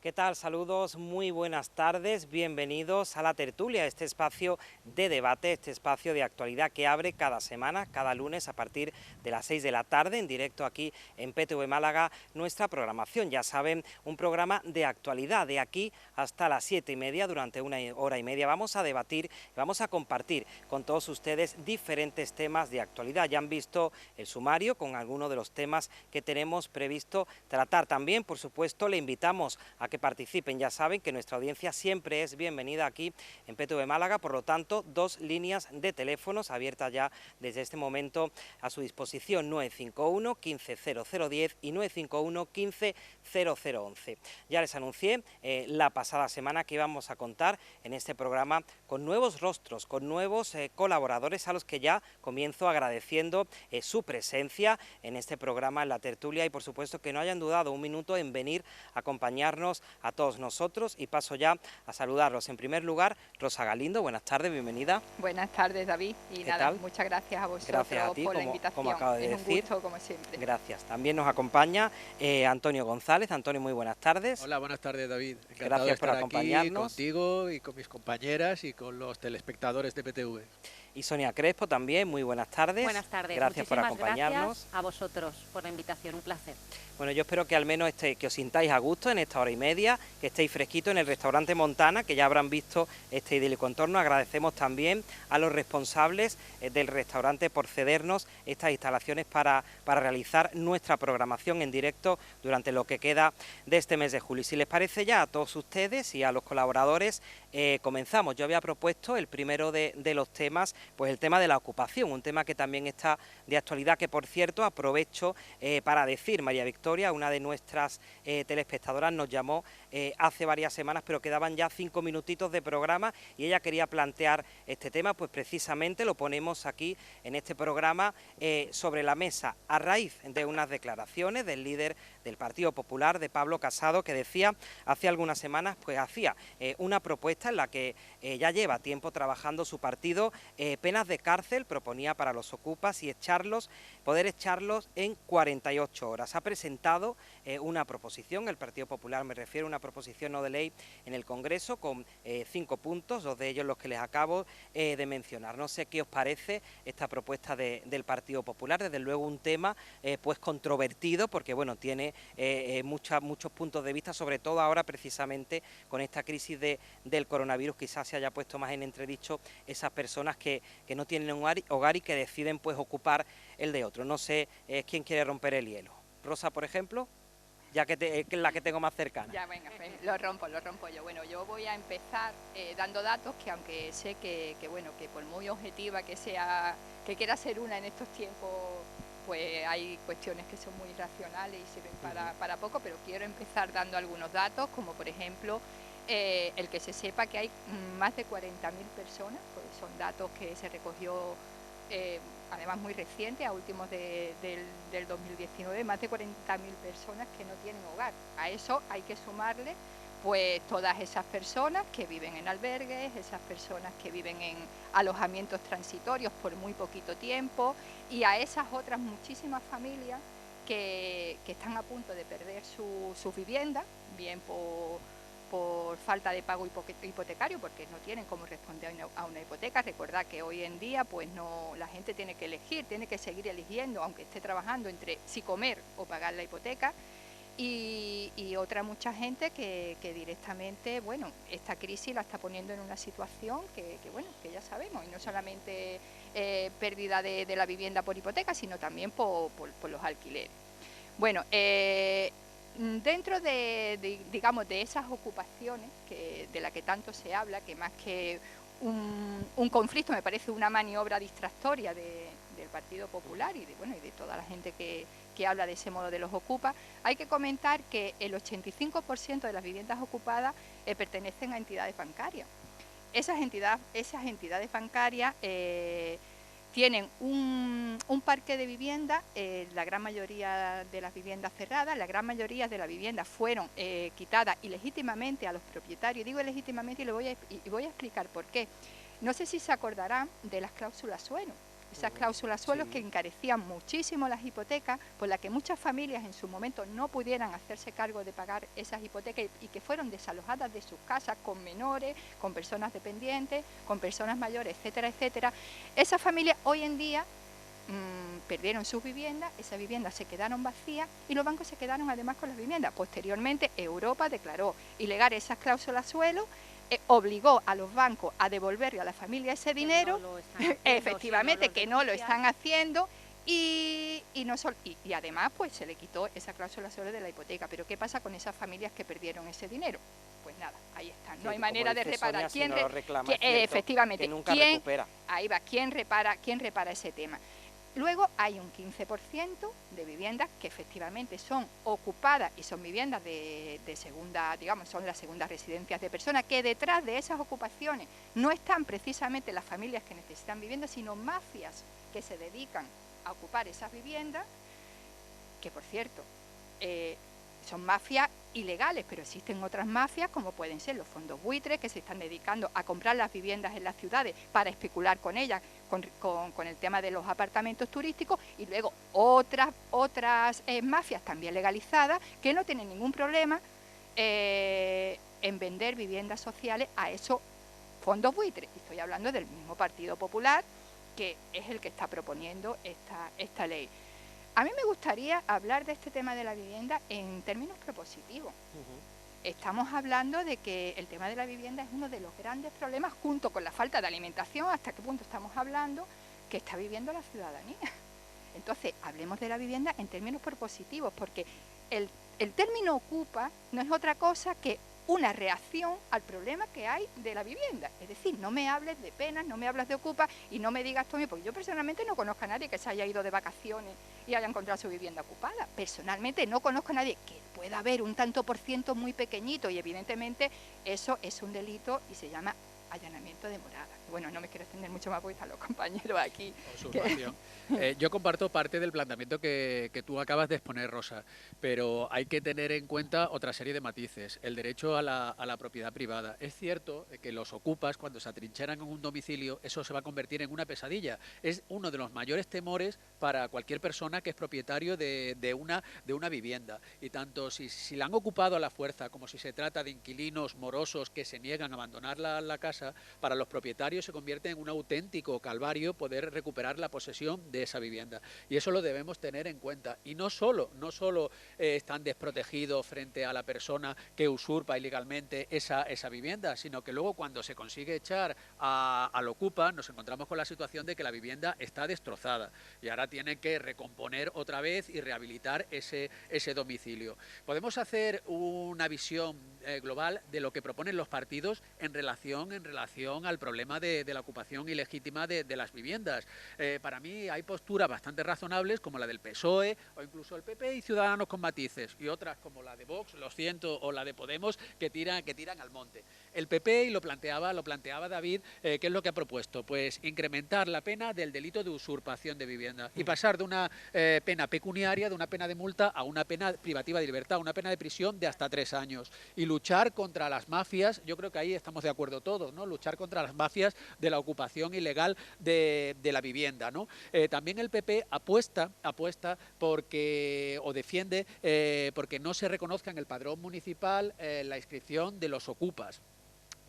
¿Qué tal? Saludos, muy buenas tardes, bienvenidos a La Tertulia, este espacio de debate, este espacio de actualidad que abre cada semana, cada lunes a partir de las 6 de la tarde, en directo aquí en PTV Málaga, nuestra programación. Ya saben, un programa de actualidad, de aquí hasta las 7:30, durante 1 hora y media vamos a debatir, vamos a compartir con todos ustedes diferentes temas de actualidad. Ya han visto el sumario con algunos de los temas que tenemos previsto tratar. También, por supuesto, le invitamos a que participen. Ya saben que nuestra audiencia siempre es bienvenida aquí en PTV Málaga, por lo tanto, 2 líneas de teléfonos abiertas ya desde este momento a su disposición: 951 15 0010 y 951 15 0011. Ya les anuncié la pasada semana que íbamos a contar en este programa con nuevos rostros, con nuevos colaboradores a los que ya comienzo agradeciendo su presencia en este programa, en La Tertulia, y por supuesto que no hayan dudado un minuto en venir a acompañarnos a todos nosotros, y paso ya a saludarlos. En primer lugar, Rosa Galindo, buenas tardes, bienvenida. Buenas tardes, David, y ¿Qué nada, tal? muchas gracias a Gracias a vosotros ti, por la como invitación. acabo de Es un decir. gusto, como siempre. Gracias. También nos acompaña Antonio González. Antonio, muy buenas tardes. Hola, buenas tardes, David. Encantado de Gracias por estar aquí acompañarnos. contigo y con mis compañeras y con los telespectadores de PTV. Y Sonia Crespo también, muy buenas tardes. Buenas tardes, Gracias por muchísimas acompañarnos. gracias a vosotros por la invitación, un placer. Bueno, yo espero que al menos que os sintáis a gusto en esta hora y media, que estéis fresquitos en el restaurante Montana, que ya habrán visto este idílico entorno. Agradecemos también a los responsables del restaurante por cedernos estas instalaciones para realizar nuestra programación en directo durante lo que queda de este mes de julio. Y si les parece, ya a todos ustedes y a los colaboradores comenzamos. Yo había propuesto el primero de los temas, pues el tema de la ocupación, un tema que también está de actualidad, que por cierto aprovecho para decir, María Victoria, una de nuestras telespectadoras, nos llamó hace varias semanas, pero quedaban ya 5 minutitos de programa y ella quería plantear este tema. Pues precisamente lo ponemos aquí en este programa sobre la mesa, a raíz de unas declaraciones del líder del Partido Popular, de Pablo Casado, que decía hace algunas semanas, pues hacía una propuesta en la que ya lleva tiempo trabajando su partido, penas de cárcel, proponía para los ocupas, y poder echarlos en 48 horas. Ha presentado una proposición, el Partido Popular me refiero, una proposición no de ley en el Congreso con 5 puntos, 2 de ellos los que les acabo de mencionar. No sé qué os parece esta propuesta del Partido Popular. Desde luego un tema pues controvertido, porque bueno, tiene muchos puntos de vista, sobre todo ahora precisamente con esta crisis del coronavirus. Quizás se haya puesto más en entredicho esas personas que no tienen un hogar y que deciden pues ocupar el de otro. No sé quién quiere romper el hielo. Rosa, por ejemplo, ya que es la que tengo más cercana. Ya, venga, pues, lo rompo yo. Bueno, yo voy a empezar dando datos que, aunque sé que bueno, que por muy objetiva que sea, que quiera ser una en estos tiempos, pues hay cuestiones que son muy racionales y sirven para poco, pero quiero empezar dando algunos datos, como por ejemplo el que se sepa que hay más de 40.000 personas, pues son datos que se recogió además muy reciente, a últimos del 2019, más de 40.000 personas que no tienen hogar. A eso hay que sumarle pues todas esas personas que viven en albergues, esas personas que viven en alojamientos transitorios por muy poquito tiempo, y a esas otras muchísimas familias que están a punto de perder su vivienda, bien por falta de pago hipotecario, porque no tienen cómo responder a una hipoteca. Recordad que hoy en día pues no, la gente tiene que elegir, tiene que seguir eligiendo, aunque esté trabajando, entre si comer o pagar la hipoteca. Y otra mucha gente que directamente, bueno, esta crisis la está poniendo en una situación que bueno, que ya sabemos, y no solamente pérdida de la vivienda por hipoteca, sino también por los alquileres. Bueno, dentro digamos, de esas ocupaciones de las que tanto se habla, que más que un conflicto me parece una maniobra distractoria del Partido Popular y de toda la gente que habla de ese modo de los ocupas, hay que comentar que el 85% de las viviendas ocupadas pertenecen a entidades bancarias. Esas entidades bancarias tienen un parque de viviendas, la gran mayoría de las viviendas cerradas, la gran mayoría de las viviendas fueron quitadas ilegítimamente a los propietarios. Digo ilegítimamente y voy a explicar por qué. No sé si se acordarán de las cláusulas suelo. esas cláusulas suelos que encarecían muchísimo las hipotecas, por las que muchas familias en su momento no pudieran hacerse cargo de pagar esas hipotecas y que fueron desalojadas de sus casas con menores, con personas dependientes, con personas mayores, etcétera, etcétera. Esas familias hoy en día perdieron sus viviendas, esas viviendas se quedaron vacías y los bancos se quedaron además con las viviendas. Posteriormente Europa declaró ilegal esas cláusulas suelo, obligó a los bancos a devolverle a la familia ese dinero, efectivamente que no lo están haciendo y además pues se le quitó esa cláusula suelo de la hipoteca. Pero ¿qué pasa con esas familias que perdieron ese dinero? Pues nada, ahí están, no hay manera de reparar. ¿Quién reclama? Efectivamente, que nunca recupera. Ahí va, ¿quién repara ese tema? Luego hay un 15% de viviendas que efectivamente son ocupadas y son viviendas de segunda, digamos, son las segundas residencias de personas, que detrás de esas ocupaciones no están precisamente las familias que necesitan viviendas, sino mafias que se dedican a ocupar esas viviendas, que por cierto, son mafias ilegales, pero existen otras mafias como pueden ser los fondos buitres que se están dedicando a comprar las viviendas en las ciudades para especular con ellas, con el tema de los apartamentos turísticos, y luego otras mafias también legalizadas que no tienen ningún problema en vender viviendas sociales a esos fondos buitres. Estoy hablando del mismo Partido Popular, que es el que está proponiendo esta ley. A mí me gustaría hablar de este tema de la vivienda en términos propositivos. Estamos hablando de que el tema de la vivienda es uno de los grandes problemas, junto con la falta de alimentación, hasta qué punto estamos hablando, que está viviendo la ciudadanía. Entonces, hablemos de la vivienda en términos propositivos, porque el término ocupa no es otra cosa que una reacción al problema que hay de la vivienda. Es decir, no me hables de penas, no me hablas de ocupa y no me digas tú, porque yo personalmente no conozco a nadie que se haya ido de vacaciones y haya encontrado su vivienda ocupada. Personalmente no conozco a nadie, que pueda haber un tanto por ciento muy pequeñito, y evidentemente eso es un delito y se llama allanamiento de morada. Bueno, no me quiero extender mucho más porque están los compañeros aquí. Usurpación. Yo comparto parte del planteamiento que tú acabas de exponer, Rosa, pero hay que tener en cuenta otra serie de matices. El derecho a la propiedad privada. Es cierto que los ocupas, cuando se atrincheran en un domicilio, eso se va a convertir en una pesadilla. Es uno de los mayores temores para cualquier persona que es propietario de una vivienda. Y tanto si la han ocupado a la fuerza, como si se trata de inquilinos morosos que se niegan a abandonar la casa, para los propietarios se convierte en un auténtico calvario poder recuperar la posesión de esa vivienda. Y eso lo debemos tener en cuenta. Y no solo están desprotegidos frente a la persona que usurpa ilegalmente esa vivienda, sino que luego cuando se consigue echar al ocupa, nos encontramos con la situación de que la vivienda está destrozada y ahora tiene que recomponer otra vez y rehabilitar ese domicilio. Podemos hacer una visión global de lo que proponen los partidos en relación al problema de la ocupación ilegítima de las viviendas. Para mí hay posturas bastante razonables, como la del PSOE o incluso el PP y Ciudadanos con matices, y otras como la de Vox, lo siento, o la de Podemos, que tiran al monte. El PP, y lo planteaba David, ¿qué es lo que ha propuesto? Pues incrementar la pena del delito de usurpación de vivienda y pasar de una pena pecuniaria, de una pena de multa, a una pena privativa de libertad, una pena de prisión de hasta 3 años. Y luchar contra las mafias, yo creo que ahí estamos de acuerdo todos, ¿no? Luchar contra las mafias de la ocupación ilegal de la vivienda, ¿no? También el PP apuesta porque, o defiende, porque no se reconozca en el padrón municipal la inscripción de los ocupas.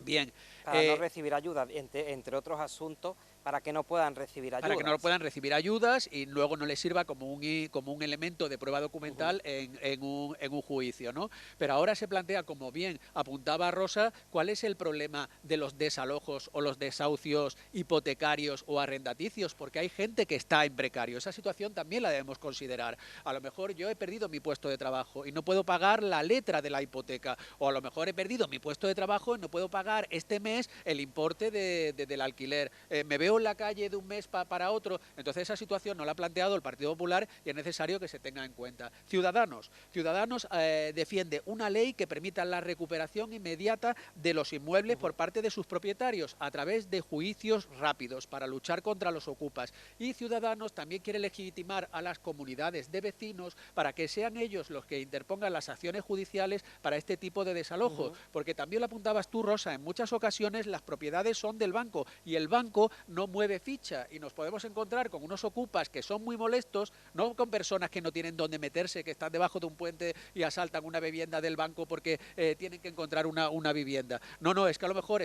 Bien. Para no recibir ayuda, entre otros asuntos, para que no puedan recibir ayudas. Para que no puedan recibir ayudas y luego no les sirva como un elemento de prueba documental en un juicio, ¿no? Pero ahora se plantea, como bien apuntaba Rosa, ¿cuál es el problema de los desalojos o los desahucios hipotecarios o arrendaticios? Porque hay gente que está en precario. Esa situación también la debemos considerar. A lo mejor yo he perdido mi puesto de trabajo y no puedo pagar la letra de la hipoteca, o a lo mejor he perdido mi puesto de trabajo y no puedo pagar este mes el importe del alquiler. Me veo en la calle de un mes para otro. Entonces esa situación no la ha planteado el Partido Popular y es necesario que se tenga en cuenta. Ciudadanos defiende una ley que permita la recuperación inmediata de los inmuebles por parte de sus propietarios a través de juicios rápidos para luchar contra los ocupas. Y Ciudadanos también quiere legitimar a las comunidades de vecinos para que sean ellos los que interpongan las acciones judiciales para este tipo de desalojos. Porque también lo apuntabas tú, Rosa, en muchas ocasiones las propiedades son del banco y el banco no no mueve ficha y nos podemos encontrar con unos ocupas que son muy molestos, no con personas que no tienen dónde meterse, que están debajo de un puente y asaltan una vivienda del banco porque tienen que encontrar una vivienda. No, no, es que a lo mejor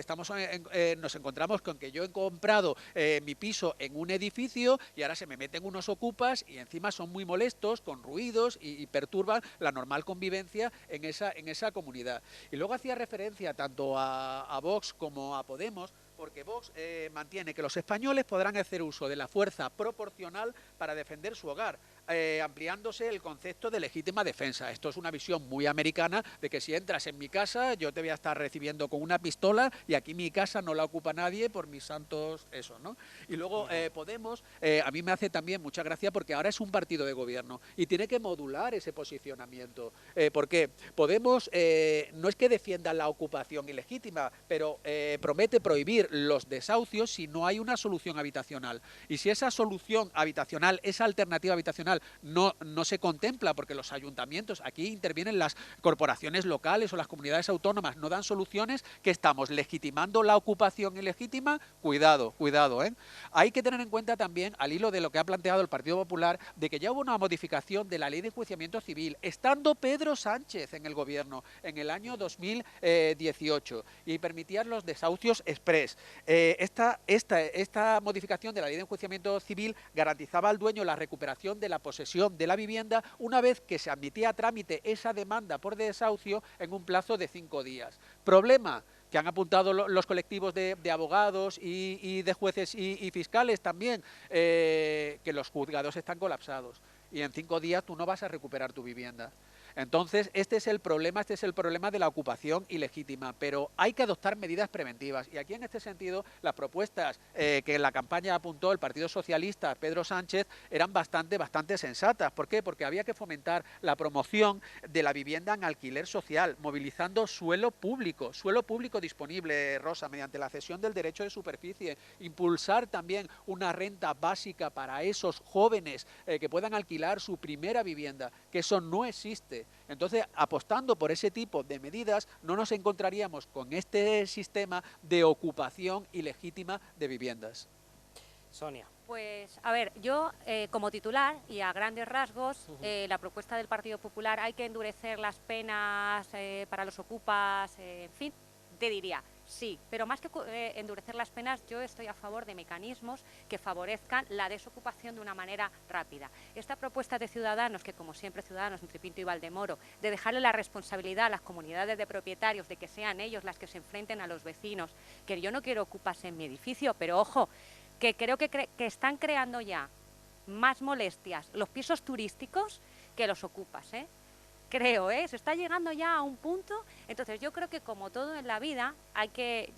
nos encontramos con que yo he comprado mi piso en un edificio y ahora se me meten unos ocupas y encima son muy molestos, con ruidos y perturban la normal convivencia en esa comunidad. Y luego hacía referencia tanto a Vox como a Podemos, porque Vox mantiene que los españoles podrán hacer uso de la fuerza proporcional para defender su hogar, ampliándose el concepto de legítima defensa. Esto es una visión muy americana de que si entras en mi casa yo te voy a estar recibiendo con una pistola y aquí mi casa no la ocupa nadie por mis santos eso, ¿no? Y luego Podemos, a mí me hace también mucha gracia porque ahora es un partido de gobierno y tiene que modular ese posicionamiento. Porque Podemos no es que defienda la ocupación ilegítima, pero promete prohibir los desahucios si no hay una solución habitacional. Y si esa solución habitacional, esa alternativa habitacional no se contempla porque los ayuntamientos, aquí intervienen las corporaciones locales o las comunidades autónomas, no dan soluciones, que estamos legitimando la ocupación ilegítima. Cuidado, cuidado, ¿eh? Hay que tener en cuenta también, al hilo de lo que ha planteado el Partido Popular, de que ya hubo una modificación de la ley de enjuiciamiento civil, estando Pedro Sánchez en el gobierno en el año 2018 y permitían los desahucios exprés. Esta modificación de la ley de enjuiciamiento civil garantizaba al dueño la recuperación de la posesión de la vivienda una vez que se admitía a trámite esa demanda por desahucio en un plazo de 5 días. Problema que han apuntado los colectivos de abogados y de jueces y fiscales también, que los juzgados están colapsados y en 5 días tú no vas a recuperar tu vivienda. Entonces, este es el problema de la ocupación ilegítima, pero hay que adoptar medidas preventivas. Y aquí, en este sentido, las propuestas que en la campaña apuntó el Partido Socialista, Pedro Sánchez, eran bastante sensatas. ¿Por qué? Porque había que fomentar la promoción de la vivienda en alquiler social, movilizando suelo público disponible, Rosa, mediante la cesión del derecho de superficie, impulsar también una renta básica para esos jóvenes que puedan alquilar su primera vivienda, que eso no existe. Entonces, apostando por ese tipo de medidas, no nos encontraríamos con este sistema de ocupación ilegítima de viviendas. Sonia. Pues, a ver, yo como titular y a grandes rasgos, la propuesta del Partido Popular, hay que endurecer las penas para los ocupas, en fin, te diría, sí, pero más que endurecer las penas, yo estoy a favor de mecanismos que favorezcan la desocupación de una manera rápida. Esta propuesta de Ciudadanos, que como siempre Ciudadanos, entre Pinto y Valdemoro, de dejarle la responsabilidad a las comunidades de propietarios, de que sean ellos las que se enfrenten a los vecinos, que yo no quiero ocupas en mi edificio, pero ojo, que creo que están creando ya más molestias los pisos turísticos que los ocupas, ¿eh? Creo, se está llegando ya a un punto. Entonces yo creo que como todo en la vida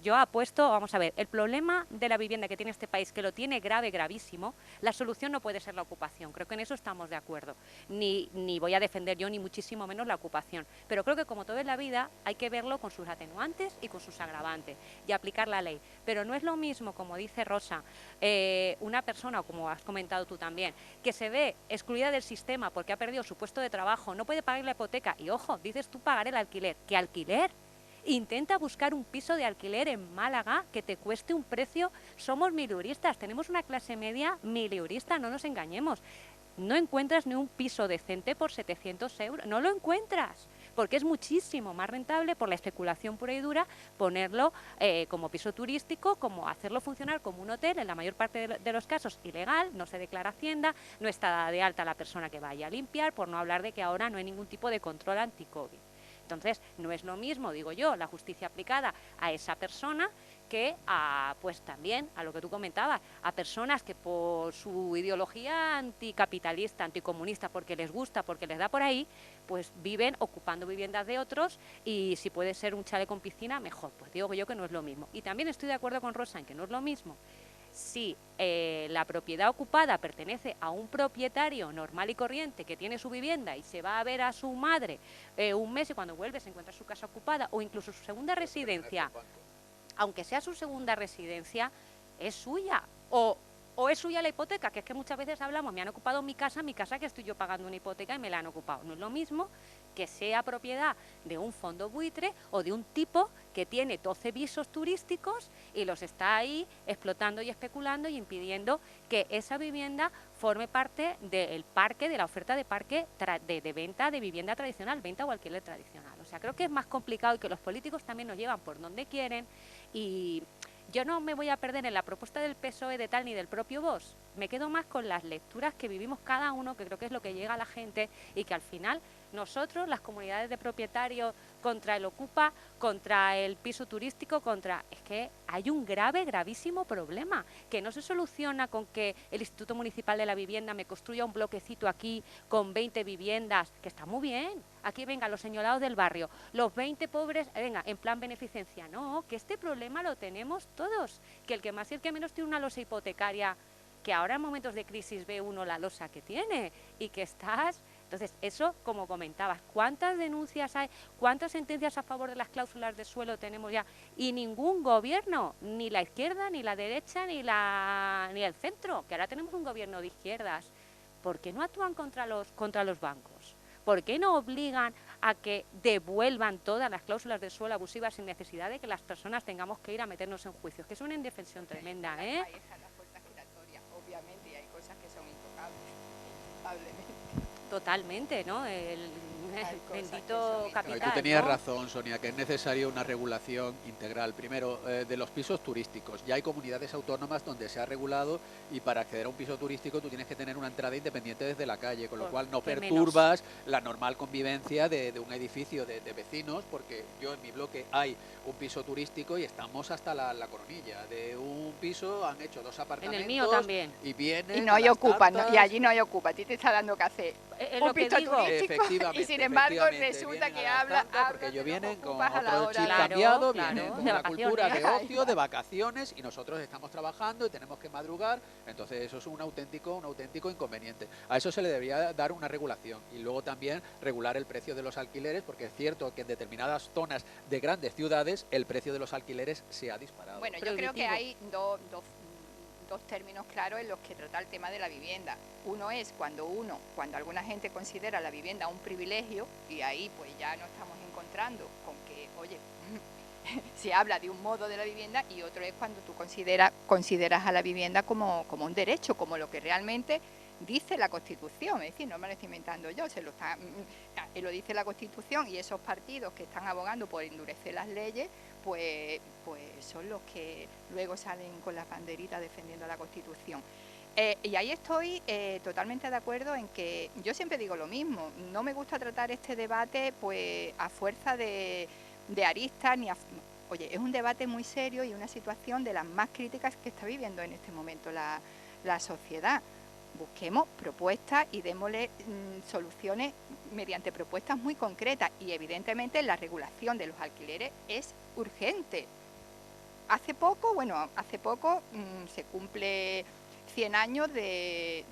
yo apuesto, vamos a ver, el problema de la vivienda que tiene este país, que lo tiene gravísimo, la solución no puede ser la ocupación, creo que en eso estamos de acuerdo, ni voy a defender yo ni muchísimo menos la ocupación, pero creo que como todo en la vida hay que verlo con sus atenuantes y con sus agravantes y aplicar la ley, pero no es lo mismo, como dice Rosa, una persona, o como has comentado tú también, que se ve excluida del sistema porque ha perdido su puesto de trabajo, no puede pagar la hipoteca, y ojo, dices tú pagar el alquiler, ¿qué alquiler? Intenta buscar un piso de alquiler en Málaga que te cueste un precio. Somos mileuristas, tenemos una clase media mileurista, no nos engañemos. No encuentras ni un piso decente por 700 euros, no lo encuentras, porque es muchísimo más rentable por la especulación pura y dura ponerlo como piso turístico, como hacerlo funcionar como un hotel, en la mayor parte de los casos ilegal, no se declara Hacienda, no está de alta la persona que vaya a limpiar, por no hablar de que ahora no hay ningún tipo de control anti-COVID. Entonces, no es lo mismo, digo yo, la justicia aplicada a esa persona que pues también a lo que tú comentabas, a personas que por su ideología anticapitalista, anticomunista, porque les gusta, porque les da por ahí, pues viven ocupando viviendas de otros, y si puede ser un chalet con piscina, mejor. Pues digo yo que no es lo mismo. Y también estoy de acuerdo con Rosa en que no es lo mismo si la propiedad ocupada pertenece a un propietario normal y corriente que tiene su vivienda y se va a ver a su madre un mes, y cuando vuelve se encuentra su casa ocupada, o incluso su segunda residencia, aunque sea su segunda residencia, es suya, o o es suya la hipoteca, que es que muchas veces hablamos, me han ocupado mi casa que estoy yo pagando una hipoteca y me la han ocupado. No es lo mismo que sea propiedad de un fondo buitre o de un tipo que tiene 12 pisos turísticos y los está ahí explotando y especulando y impidiendo que esa vivienda forme parte del parque, de la oferta de parque de venta de vivienda tradicional, venta o alquiler tradicional. O sea, creo que es más complicado y que los políticos también nos llevan por donde quieren, y yo no me voy a perder en la propuesta del PSOE de tal ni del propio Vox. Me quedo más con las lecturas que vivimos cada uno, que creo que es lo que llega a la gente, y que al final nosotros, las comunidades de propietarios, contra el Ocupa, contra el piso turístico, es que hay un gravísimo problema, que no se soluciona con que el Instituto Municipal de la Vivienda me construya un bloquecito aquí con 20 viviendas, que está muy bien. Aquí venga los señalados del barrio, los 20 pobres, venga, en plan beneficencia. No, que este problema lo tenemos todos, que el que más y el que menos tiene una losa hipotecaria, que ahora en momentos de crisis ve uno la losa que tiene y que estás... Entonces, eso, como comentabas, ¿cuántas denuncias hay? ¿Cuántas sentencias a favor de las cláusulas de suelo tenemos ya? Y ningún gobierno, ni la izquierda, ni la derecha, ni el centro, que ahora tenemos un gobierno de izquierdas. ¿Por qué no actúan contra los bancos? ¿Por qué no obligan a que devuelvan todas las cláusulas de suelo abusivas sin necesidad de que las personas tengamos que ir a meternos en juicios? Que es una indefensión tremenda, ¿eh? Ahí están las puertas giratorias, obviamente, y hay cosas que son intocables, indudablemente. Totalmente, ¿no? El bendito capital. Tú tenías ¿no? razón, Sonia, que es necesaria una regulación integral. Primero, de los pisos turísticos. Ya hay comunidades autónomas donde se ha regulado, y para acceder a un piso turístico tú tienes que tener una entrada independiente desde la calle, con lo cual no perturbas la normal convivencia de un edificio de vecinos, porque yo en mi bloque hay un piso turístico y estamos hasta la coronilla. De un piso han hecho 2 apartamentos. En el mío también. Y vienen y no hay ocupa, y allí no hay ocupa. A ti te está dando que hacer un piso turístico, y sin embargo resulta que habla porque ellos vienen con a la otro hora chip de- cambiado, Claro, vienen con de una cultura de vacaciones. ocio, de vacaciones, y nosotros estamos trabajando y tenemos que madrugar. Entonces eso es un auténtico inconveniente. A eso se le debería dar una regulación, y luego también regular el precio de los alquileres, porque es cierto que en determinadas zonas de grandes ciudades el precio de los alquileres se ha disparado. Bueno, yo creo que hay dos términos claros en los que tratar el tema de la vivienda. Uno es cuando alguna gente considera la vivienda un privilegio, y ahí pues ya nos estamos encontrando con que, oye, se habla de un modo de la vivienda, y otro es cuando tú consideras a la vivienda como un derecho, como lo que realmente dice la Constitución. Es decir, no me lo estoy inventando yo, lo dice la Constitución, y esos partidos que están abogando por endurecer las leyes, pues son los que luego salen con las banderitas defendiendo la Constitución. Y ahí estoy totalmente de acuerdo en que yo siempre digo lo mismo. No me gusta tratar este debate pues a fuerza de aristas, oye, es un debate muy serio y una situación de las más críticas que está viviendo en este momento la sociedad. Busquemos propuestas y démosle soluciones mediante propuestas muy concretas, y evidentemente la regulación de los alquileres es urgente. Hace poco se cumple 100 años del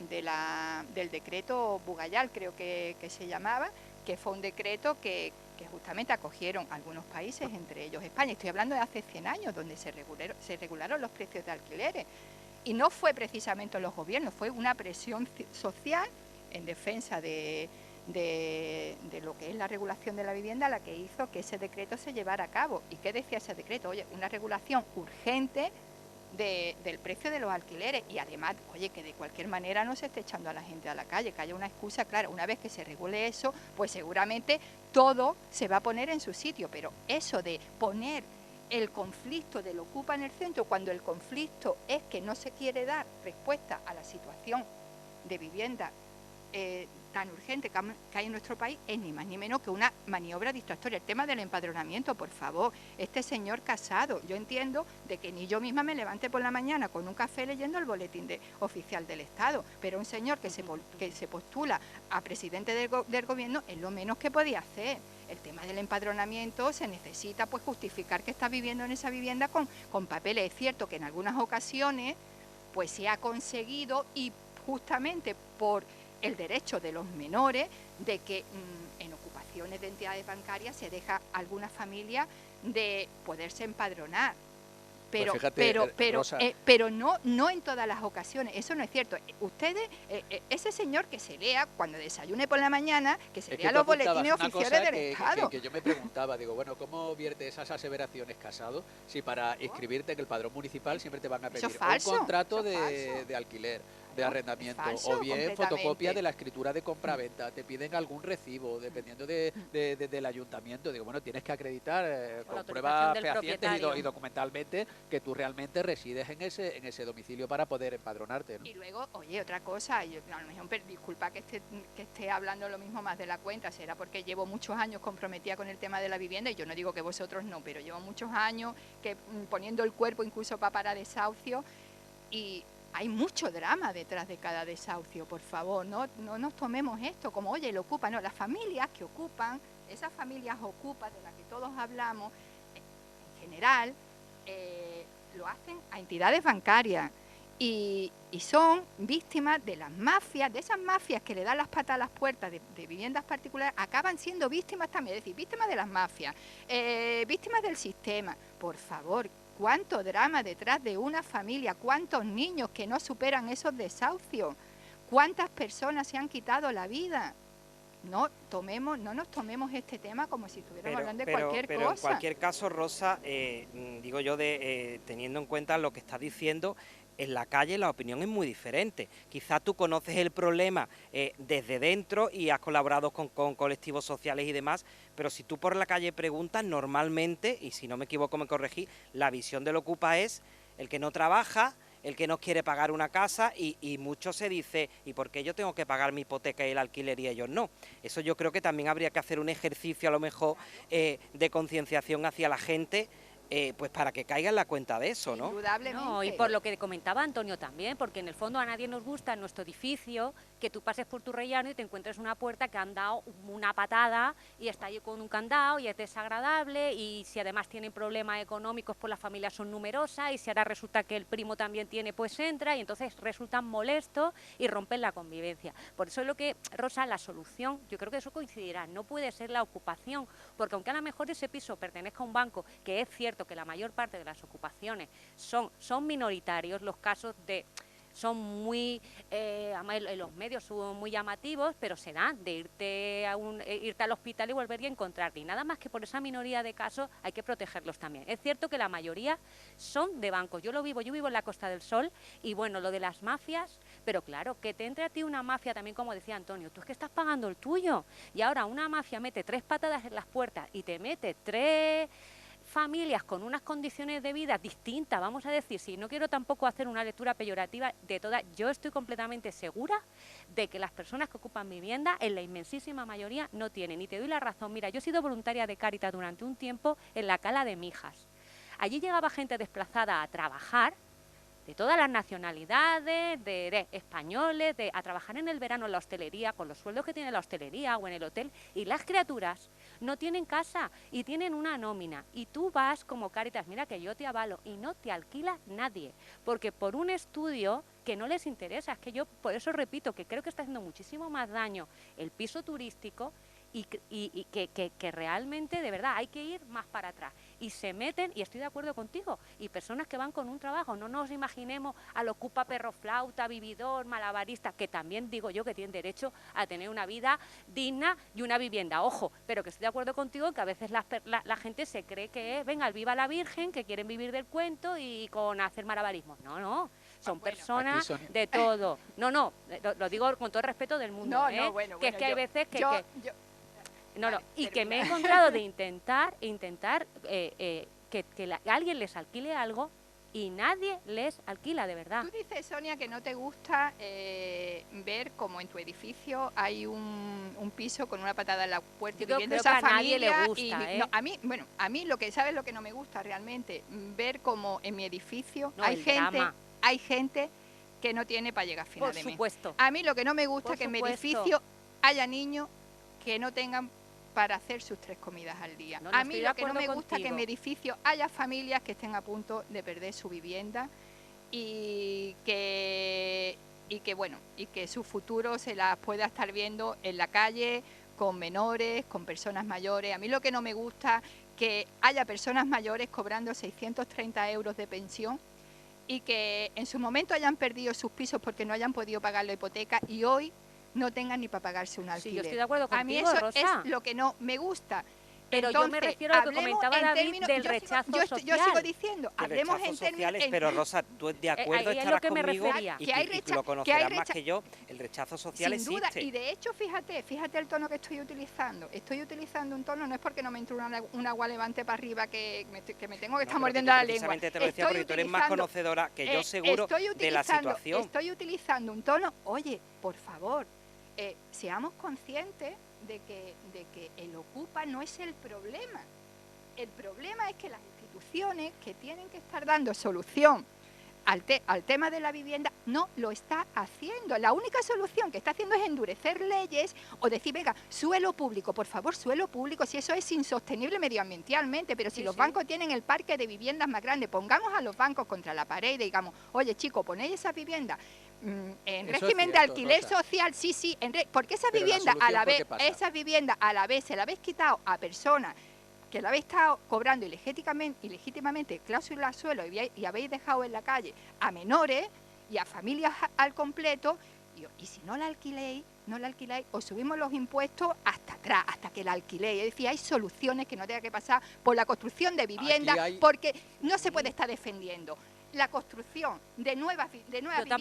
decreto Bugayal, creo que se llamaba, que fue un decreto que justamente acogieron algunos países, entre ellos España. Estoy hablando de hace 100 años, donde se regularon los precios de alquileres. Y no fue precisamente los gobiernos, fue una presión social en defensa de lo que es la regulación de la vivienda la que hizo que ese decreto se llevara a cabo. ¿Y qué decía ese decreto? Oye, una regulación urgente del precio de los alquileres, y además, oye, que de cualquier manera no se esté echando a la gente a la calle, que haya una excusa clara. Una vez que se regule eso, pues seguramente todo se va a poner en su sitio, pero eso de poner el conflicto del Ocupa en el centro, cuando el conflicto es que no se quiere dar respuesta a la situación de vivienda tan urgente que hay en nuestro país, es ni más ni menos que una maniobra distractoria. El tema del empadronamiento, por favor, este señor Casado, yo entiendo de que ni yo misma me levante por la mañana con un café leyendo el boletín oficial del Estado, pero un señor que se postula a presidente del gobierno es lo menos que podía hacer. El tema del empadronamiento se necesita pues justificar que está viviendo en esa vivienda con papeles. Es cierto que en algunas ocasiones pues se ha conseguido, y justamente por el derecho de los menores, de que en ocupaciones de entidades bancarias se deja a alguna familia de poderse empadronar. pero, Pues fíjate, Rosa, pero no en todas las ocasiones, eso no es cierto. Ustedes, ese señor que se lea cuando desayune por la mañana, que se lea los boletines oficiales del Estado. Que yo me preguntaba, digo, bueno, ¿cómo vierte esas aseveraciones, Casado, si para inscribirte en el padrón municipal siempre te van a pedir un contrato de alquiler, de arrendamiento, o bien fotocopia de la escritura de compraventa, te piden algún recibo, dependiendo del ayuntamiento? Digo, bueno, tienes que acreditar con pruebas fehacientes y documentalmente que tú realmente resides en ese domicilio para poder empadronarte, ¿no? Y luego, oye, otra cosa, yo, a lo mejor, disculpa que esté hablando lo mismo más de la cuenta, será porque llevo muchos años comprometida con el tema de la vivienda, y yo no digo que vosotros no, pero llevo muchos años poniendo el cuerpo incluso para desahucio, y hay mucho drama detrás de cada desahucio, por favor, no nos tomemos esto como, oye, lo ocupan, no, las familias que ocupan, esas familias ocupas de las que todos hablamos, en general, lo hacen a entidades bancarias y son víctimas de las mafias, de esas mafias que le dan las patas a las puertas de viviendas particulares, acaban siendo víctimas también, es decir, víctimas de las mafias, víctimas del sistema. Por favor, cuánto drama detrás de una familia, cuántos niños que no superan esos desahucios, cuántas personas se han quitado la vida. No nos tomemos este tema como si estuviéramos hablando de cualquier cosa. Pero en cualquier caso, Rosa, digo yo, teniendo en cuenta lo que estás diciendo, en la calle la opinión es muy diferente. Quizás tú conoces el problema desde dentro y has colaborado con colectivos sociales y demás, pero si tú por la calle preguntas, normalmente, y si no me equivoco me corregí, la visión del ocupa es el que no trabaja, el que no quiere pagar una casa, y mucho se dice, ¿y por qué yo tengo que pagar mi hipoteca y el alquiler y ellos no? Eso yo creo que también habría que hacer un ejercicio a lo mejor de concienciación hacia la gente, pues para que caiga en la cuenta de eso, ¿no? Indudablemente. No, y por lo que comentaba Antonio también, porque en el fondo a nadie nos gusta en nuestro edificio que tú pases por tu rellano y te encuentres una puerta que han dado una patada y está ahí con un candado y es desagradable, y si además tienen problemas económicos pues las familias son numerosas, y si ahora resulta que el primo también tiene, pues entra, y entonces resultan molestos y rompen la convivencia. Por eso es lo que, Rosa, la solución, yo creo que eso coincidirá, no puede ser la ocupación, porque aunque a lo mejor ese piso pertenezca a un banco, que es cierto que la mayor parte de las ocupaciones son minoritarios, los casos son muy, en los medios son muy llamativos, pero se dan de irte al hospital y volver y encontrarte. Y nada más que por esa minoría de casos hay que protegerlos también. Es cierto que la mayoría son de bancos. Yo vivo en la Costa del Sol, y bueno, lo de las mafias, pero claro, que te entre a ti una mafia también, como decía Antonio, tú es que estás pagando el tuyo. Y ahora una mafia mete 3 patadas en las puertas y te mete 3 familias con unas condiciones de vida distintas, vamos a decir, si no quiero tampoco hacer una lectura peyorativa de todas, yo estoy completamente segura de que las personas que ocupan vivienda, en la inmensísima mayoría, no tienen. Y te doy la razón, mira, yo he sido voluntaria de Cáritas durante un tiempo en la Cala de Mijas. Allí llegaba gente desplazada a trabajar, de todas las nacionalidades, de españoles, a trabajar en el verano en la hostelería, con los sueldos que tiene la hostelería o en el hotel, y las criaturas no tienen casa y tienen una nómina, y tú vas como Cáritas, mira que yo te avalo, y no te alquila nadie, porque por un estudio que no les interesa, es que yo por eso repito que creo que está haciendo muchísimo más daño el piso turístico, y que realmente, de verdad, hay que ir más para atrás. Y se meten, y estoy de acuerdo contigo, y personas que van con un trabajo, no nos imaginemos al ocupa perro flauta, vividor, malabarista, que también digo yo que tienen derecho a tener una vida digna y una vivienda, ojo, pero que estoy de acuerdo contigo que a veces la gente se cree que es, venga, viva la Virgen, que quieren vivir del cuento y con hacer malabarismos. No, son personas de todo. No, lo digo con todo el respeto del mundo, que es que hay veces que... y que me he encontrado de intentar que alguien les alquile algo y nadie les alquila, de verdad. Tú dices, Sonia, que no te gusta ver como en tu edificio hay un piso con una patada en la puerta y viviendo esa familia. A nadie le gusta, a mí ¿sabes lo que no me gusta realmente? Ver como en mi edificio hay gente que no tiene para llegar a final de mes. Por supuesto. A mí lo que no me gusta es que en mi edificio haya niños que no tengan para hacer sus 3 comidas al día. A mí lo que no me gusta es que en mi edificio haya familias que estén a punto de perder su vivienda y que su futuro se las pueda estar viendo en la calle, con menores, con personas mayores. A mí lo que no me gusta que haya personas mayores cobrando 630 euros de pensión y que en su momento hayan perdido sus pisos porque no hayan podido pagar la hipoteca y hoy no tengan ni para pagarse un alquiler. Sí, yo estoy de acuerdo contigo, a mí eso Rosa. es lo que no me gusta. Pero entonces, yo me refiero a lo que comentaba David del rechazo social. Yo sigo diciendo, de hablemos en sociales, términos... pero Rosa, tú de acuerdo ahí es estarás lo que me conmigo refería. y, Que hay y tú recha- lo que conocerás hay más recha- que yo, el rechazo social Sin duda, existe. y de hecho, fíjate el tono que estoy utilizando. Estoy utilizando un tono, no es porque no me entre un agua levante para arriba que me tengo que estar pero mordiendo que la lengua. precisamente te lo decía porque tú eres más conocedora que yo seguro de la situación. Estoy utilizando un tono, oye, por favor, seamos conscientes de que el ocupa no es el problema. El problema es que las instituciones que tienen que estar dando solución al tema de la vivienda no lo está haciendo. La única solución que está haciendo es endurecer leyes o decir, venga, suelo público, por favor, suelo público, si eso es insostenible medioambientalmente, pero si los bancos tienen el parque de viviendas más grande, pongamos a los bancos contra la pared y digamos, oye chicos, ponéis esa vivienda en Eso régimen es de cierto, alquiler Rosa. social, sí, porque esa Pero la vivienda a la solución, ¿por vez, qué pasa? se la habéis quitado a personas que la habéis estado cobrando ilegítimamente cláusula suelo y habéis dejado en la calle a menores y a familias al completo, y si no la alquiléis, os subimos los impuestos hasta atrás, hasta que la alquiléis. Es decir, hay soluciones que no tenga que pasar por la construcción de viviendas, porque no se puede estar defendiendo la construcción de nuevas viviendas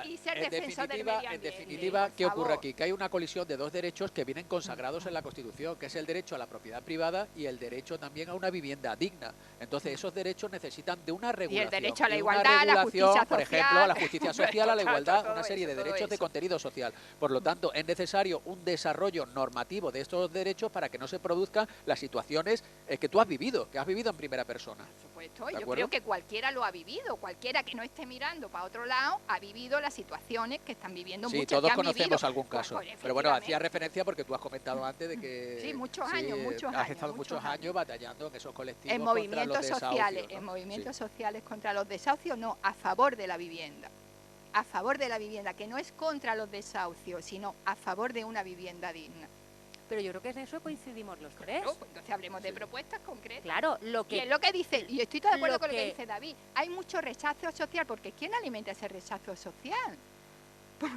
y ser defensor del medio ambiente. En definitiva, ¿qué ocurre aquí? Que hay una colisión de dos derechos que vienen consagrados en la Constitución, que es el derecho a la propiedad privada y el derecho también a una vivienda digna. Entonces, esos derechos necesitan de una regulación. Y el derecho a la de igualdad, una a la justicia social. por ejemplo, a la justicia social, a la igualdad, todo una serie de eso, derechos de eso. contenido social. Por lo tanto, es necesario un desarrollo normativo de estos derechos para que no se produzcan las situaciones que tú has vivido en primera persona. Por supuesto, yo creo que cualquiera lo ha vivido. Cualquiera que no esté mirando para otro lado ha vivido las situaciones que están viviendo muchos. Sí, todos que han conocemos vivido. algún caso. Pero bueno, hacía referencia porque tú has comentado antes de que sí, muchos años. Has estado muchos años batallando en esos colectivos en contra movimientos los desahucios, sociales, ¿no? en movimientos sociales contra los desahucios, no, a favor de la vivienda. A favor de la vivienda, que no es contra los desahucios, sino a favor de una vivienda digna. Pero yo creo que en eso coincidimos los tres. Claro, pues entonces hablemos de propuestas concretas. Claro, Y es lo que dice, y estoy de acuerdo con lo que dice David, hay mucho rechazo social, porque ¿quién alimenta ese rechazo social?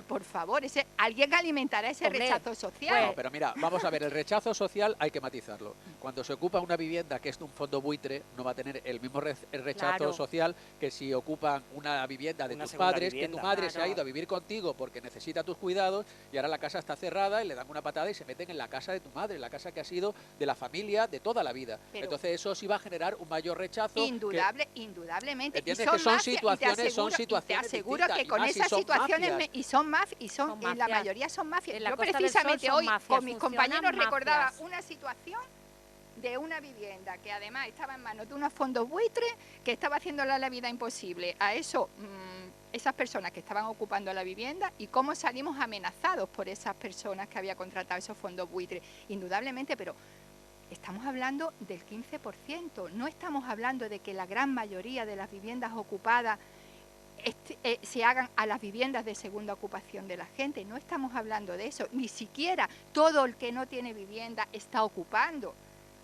Por favor, alguien alimentará ese rechazo social. No, pero mira, vamos a ver, el rechazo social hay que matizarlo. Cuando se ocupa una vivienda que es de un fondo buitre, no va a tener el mismo rechazo social que si ocupan una vivienda de tus padres, que tu madre se ha ido a vivir contigo porque necesita tus cuidados y ahora la casa está cerrada y le dan una patada y se meten en la casa de tu madre, la casa que ha sido de la familia de toda la vida. Pero entonces eso sí va a generar un mayor rechazo. Indudablemente. ¿Entiendes? Que son situaciones, te aseguro que con esas situaciones en la mayoría son mafias. Yo precisamente hoy con mis compañeros recordaba una situación de una vivienda que además estaba en manos de unos fondos buitres que estaba haciéndole la vida imposible a esas personas que estaban ocupando la vivienda y cómo salimos amenazados por esas personas que había contratado esos fondos buitres. Indudablemente, pero estamos hablando del 15%, no estamos hablando de que la gran mayoría de las viviendas ocupadas se hagan a las viviendas de segunda ocupación de la gente. No estamos hablando de eso. Ni siquiera todo el que no tiene vivienda está ocupando.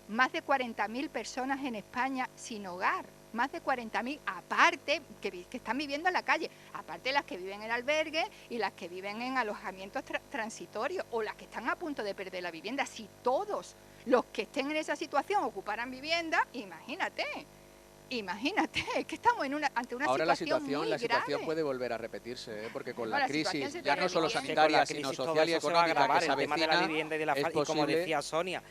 Más de 40.000 personas en España sin hogar. Más de 40.000, aparte, que están viviendo en la calle. Aparte las que viven en albergue y las que viven en alojamientos transitorios o las que están a punto de perder la vivienda. Si todos los que estén en esa situación ocuparan vivienda, imagínate, es que estamos ante una ahora situación muy la situación grave. puede volver a repetirse, porque con No, la crisis, ya no solo repite. sanitaria, sino social y económica que se el tema de la avecina, vivienda y de la es y como posible. decía Sonia,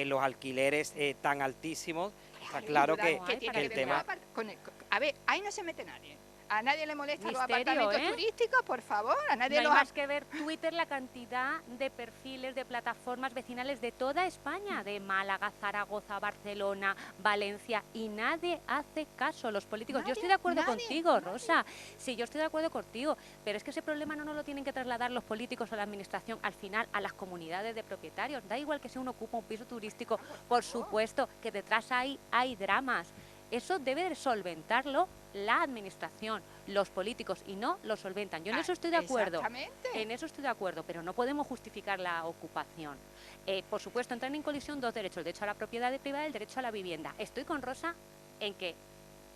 los alquileres tan altísimos, está claro que el tema... A ver, ahí no se mete nadie. A nadie le molestan los Misterio, apartamentos turísticos, por favor. A nadie No hay más que ver Twitter, la cantidad de perfiles de plataformas vecinales de toda España, de Málaga, Zaragoza, Barcelona, Valencia, y nadie hace caso, los políticos. Yo estoy de acuerdo contigo, Rosa. Sí, yo estoy de acuerdo contigo, pero es que ese problema no nos lo tienen que trasladar los políticos o la administración, al final a las comunidades de propietarios. Da igual que si uno ocupa un piso turístico, por supuesto que detrás hay dramas. Eso debe de solventarlo la administración. los políticos y no lo solventan. Yo en eso estoy de acuerdo. Exactamente. En eso estoy de acuerdo, pero no podemos justificar la ocupación. Por supuesto, entran en colisión dos derechos, el derecho a la propiedad privada y el derecho a la vivienda. Estoy con Rosa en que,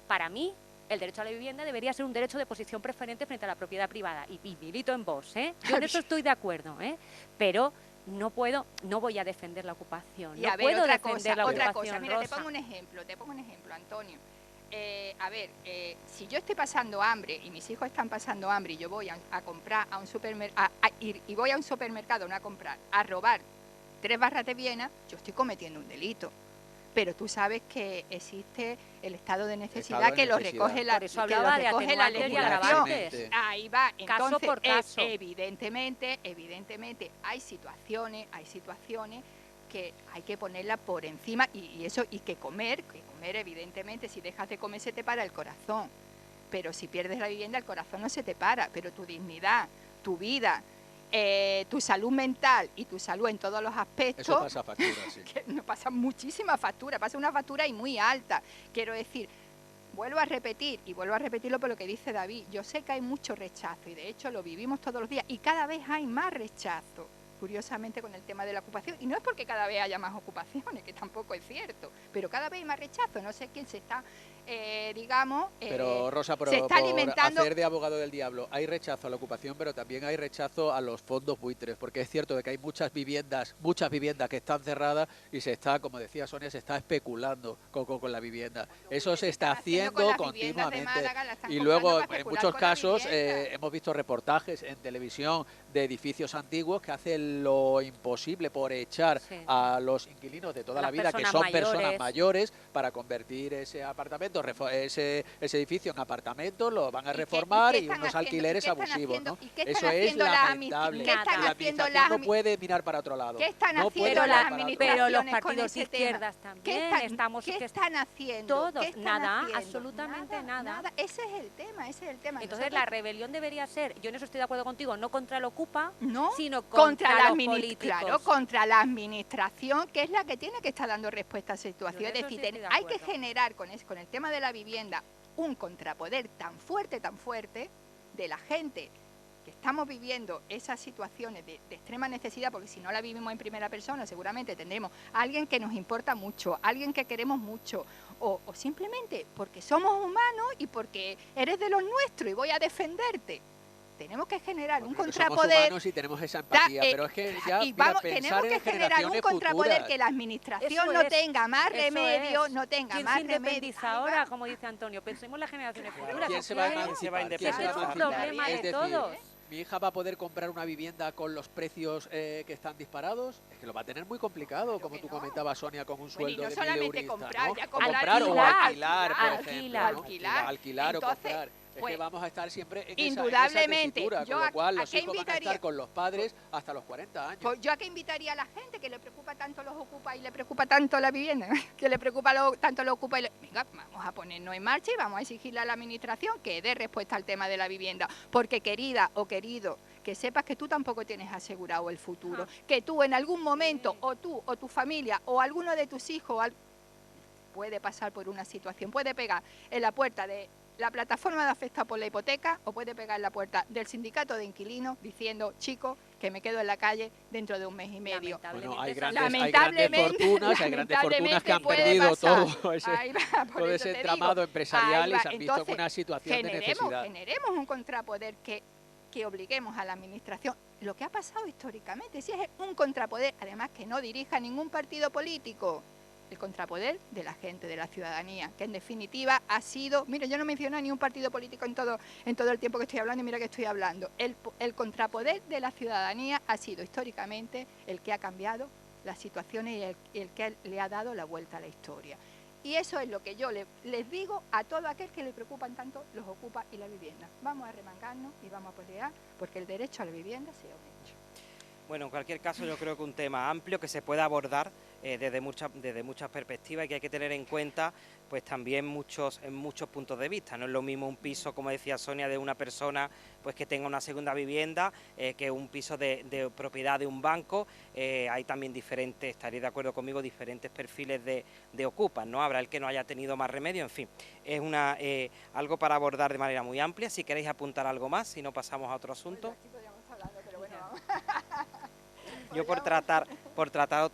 para mí, el derecho a la vivienda debería ser un derecho de posición preferente frente a la propiedad privada. Y milito en Vox, ¿eh? Yo en eso estoy de acuerdo, ¿eh? Pero no voy a defender la ocupación. Y a ver, otra cosa. Mira, Rosa. te pongo un ejemplo, Antonio. Si yo estoy pasando hambre y mis hijos están pasando hambre y yo voy a comprar a un supermercado, y voy a un supermercado no a comprar, a robar 3 barras de Viena, yo estoy cometiendo un delito. Pero tú sabes que existe el estado de necesidad que lo recoge la, por eso hablaba de atenuantes y agravantes. Ahí va. Entonces, caso por caso. Evidentemente, hay situaciones que hay que ponerla por encima y que comer, evidentemente, si dejas de comer se te para el corazón. Pero si pierdes la vivienda, el corazón no se te para, pero tu dignidad, tu vida, tu salud mental y tu salud en todos los aspectos. Eso pasa factura, sí. Que no pasa muchísima factura, pasa una factura y muy alta. Quiero decir, vuelvo a repetirlo por lo que dice David. Yo sé que hay mucho rechazo y de hecho lo vivimos todos los días y cada vez hay más rechazo, curiosamente, con el tema de la ocupación. Y no es porque cada vez haya más ocupaciones, que tampoco es cierto, pero cada vez hay más rechazo. No sé quién se está, pero Rosa, se está alimentando. Hacer de abogado del diablo, hay rechazo a la ocupación, pero también hay rechazo a los fondos buitres, porque es cierto de que hay muchas viviendas que están cerradas y se está, como decía Sonia, se está especulando con la vivienda. Eso se está haciendo continuamente. Y luego, en muchos casos, hemos visto reportajes en televisión de edificios antiguos que hacen lo imposible por echar a los inquilinos de toda la vida, que son personas mayores, para convertir ese apartamento, ese edificio en apartamento, lo van a reformar y unos alquileres abusivos, ¿no? Eso es lamentable. La administración no puede mirar para otro lado. ¿Qué están haciendo las administraciones? Pero los partidos de izquierdas también estamos... ¿Qué están haciendo? Todos, nada, absolutamente nada. Ese es el tema. Entonces la rebelión debería ser, yo en eso estoy de acuerdo contigo, no contra el Ocupa, sino contra los políticos. Claro, contra la administración, que es la que tiene que estar dando respuesta a esa situación. Es decir, hay que generar con el tema de la vivienda un contrapoder tan fuerte de la gente que estamos viviendo esas situaciones de extrema necesidad, porque si no la vivimos en primera persona seguramente tendremos a alguien que nos importa mucho, alguien que queremos mucho, o simplemente porque somos humanos y porque eres de los nuestros y voy a defenderte. Tenemos que generar un contrapoder. Somos humanos y tenemos esa empatía, pero es que ya tenemos que generar un contrapoder que la administración no tenga más remedio, no tenga más remedio. ¿Quién se independiza ahora, como dice Antonio? Pensemos en las generaciones futuras. ¿Quién se va a emancipar? Es un problema de todos. ¿Mi hija va a poder comprar una vivienda con los precios que están disparados? Es que lo va a tener muy complicado, como tú comentabas, Sonia, con un sueldo de 1.000 euros. Comprar o alquilar, por ejemplo. Alquilar o comprar. Es que vamos a estar siempre en esa tesitura, con lo cual los hijos van a estar con los padres hasta los 40 años. Pues yo a qué invitaría a la gente que le preocupa tanto los ocupa y le preocupa tanto la vivienda, que le preocupa tanto los ocupa venga, vamos a ponernos en marcha y vamos a exigirle a la administración que dé respuesta al tema de la vivienda, porque querida o querido, que sepas que tú tampoco tienes asegurado el futuro, que tú en algún momento, o tú, o tu familia, o alguno de tus hijos, puede pasar por una situación, puede pegar en la puerta de la plataforma de afectados por la hipoteca o puede pegar en la puerta del sindicato de inquilinos diciendo, chicos, que me quedo en la calle dentro de un mes y medio. Bueno, hay grandes fortunas que han perdido todo ese entramado empresarial y se han visto en una situación de necesidad. Generemos un contrapoder que obliguemos a la administración. Lo que ha pasado históricamente, si es un contrapoder, además que no dirija ningún partido político, el contrapoder de la gente, de la ciudadanía, que en definitiva ha sido, mira, yo no menciono ni un partido político en todo el tiempo que estoy hablando y mira que estoy hablando, el contrapoder de la ciudadanía ha sido históricamente el que ha cambiado las situaciones y el que le ha dado la vuelta a la historia. Y eso es lo que yo les digo a todo aquel que le preocupan tanto los ocupa y la vivienda. Vamos a remangarnos y vamos a pelear porque el derecho a la vivienda sea un hecho. Bueno, en cualquier caso yo creo que un tema amplio que se puede abordar desde muchas perspectivas y que hay que tener en cuenta pues también en muchos puntos de vista. No es lo mismo un piso, como decía Sonia, de una persona pues que tenga una segunda vivienda que un piso de propiedad de un banco. Hay también diferentes, estaréis de acuerdo conmigo, diferentes perfiles de ocupas, ¿no? Habrá el que no haya tenido más remedio, en fin. Es algo para abordar de manera muy amplia. Si queréis apuntar algo más, si no pasamos a otro asunto. Yo por tratar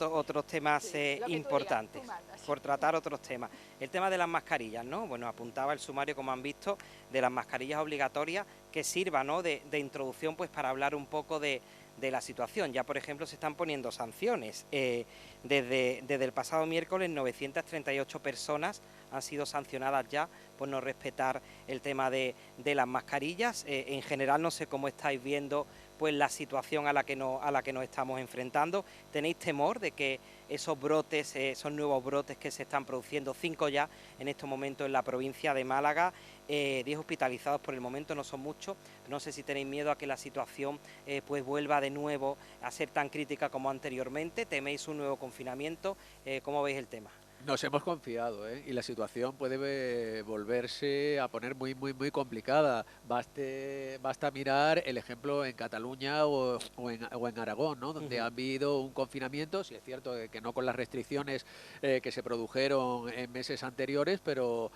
otros temas importantes, por tratar otros temas. El tema de las mascarillas, ¿no? Bueno, apuntaba el sumario, como han visto, de las mascarillas obligatorias que sirva, ¿no?, de introducción, pues para hablar un poco de la situación. Ya, por ejemplo, se están poniendo sanciones. Desde el pasado miércoles, 938 personas han sido sancionadas ya por no respetar el tema de las mascarillas. En general, no sé cómo estáis viendo pues la situación a la que nos estamos enfrentando. ¿Tenéis temor de que esos brotes, esos nuevos brotes que se están produciendo, 5 ya en estos momentos en la provincia de Málaga, 10 hospitalizados por el momento, no son muchos? No sé si tenéis miedo a que la situación pues vuelva de nuevo a ser tan crítica como anteriormente. ¿Teméis un nuevo confinamiento? ¿Cómo veis el tema? Nos hemos confiado, ¿eh? Y la situación puede volverse a poner muy, muy, muy complicada. Basta mirar el ejemplo en Cataluña o en Aragón, ¿no? Donde ha habido un confinamiento, sí es cierto que no con las restricciones que se produjeron en meses anteriores, pero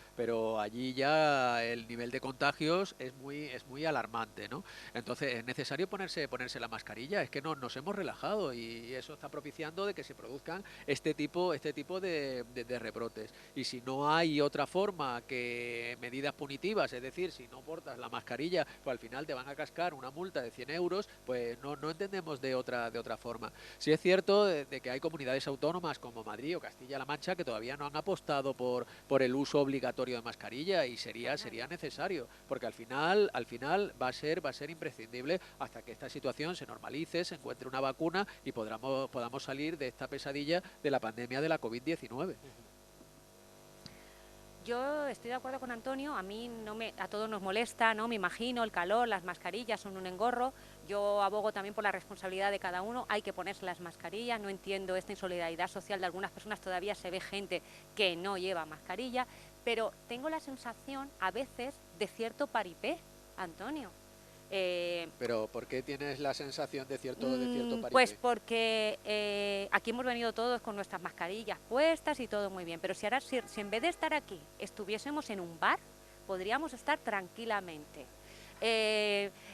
allí ya el nivel de contagios es muy alarmante, ¿no? Entonces es necesario ponerse la mascarilla. Es que nos hemos relajado y eso está propiciando de que se produzcan este tipo de rebrotes. Y si no hay otra forma que medidas punitivas, es decir, si no portas la mascarilla, pues al final te van a cascar una multa de 100 euros, pues no entendemos de otra forma. Sí es cierto de que hay comunidades autónomas como Madrid o Castilla-La Mancha que todavía no han apostado por el uso obligatorio de mascarilla, y sería necesario, porque al final va a ser imprescindible hasta que esta situación se normalice, se encuentre una vacuna y podamos salir de esta pesadilla de la pandemia de la COVID-19. Yo estoy de acuerdo con Antonio. A todos nos molesta, ¿no? Me imagino, el calor, las mascarillas son un engorro. Yo abogo también por la responsabilidad de cada uno. Hay que ponerse las mascarillas. No entiendo esta insolidaridad social de algunas personas. Todavía se ve gente que no lleva mascarilla, pero tengo la sensación a veces de cierto paripé, Antonio. Pero ¿por qué tienes la sensación de cierto paripé? Pues porque aquí hemos venido todos con nuestras mascarillas puestas y todo muy bien, pero si en vez de estar aquí estuviésemos en un bar, podríamos estar tranquilamente.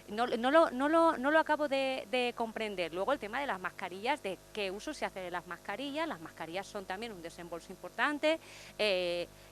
No lo acabo de comprender. Luego el tema de las mascarillas, de qué uso se hace de las mascarillas son también un desembolso importante,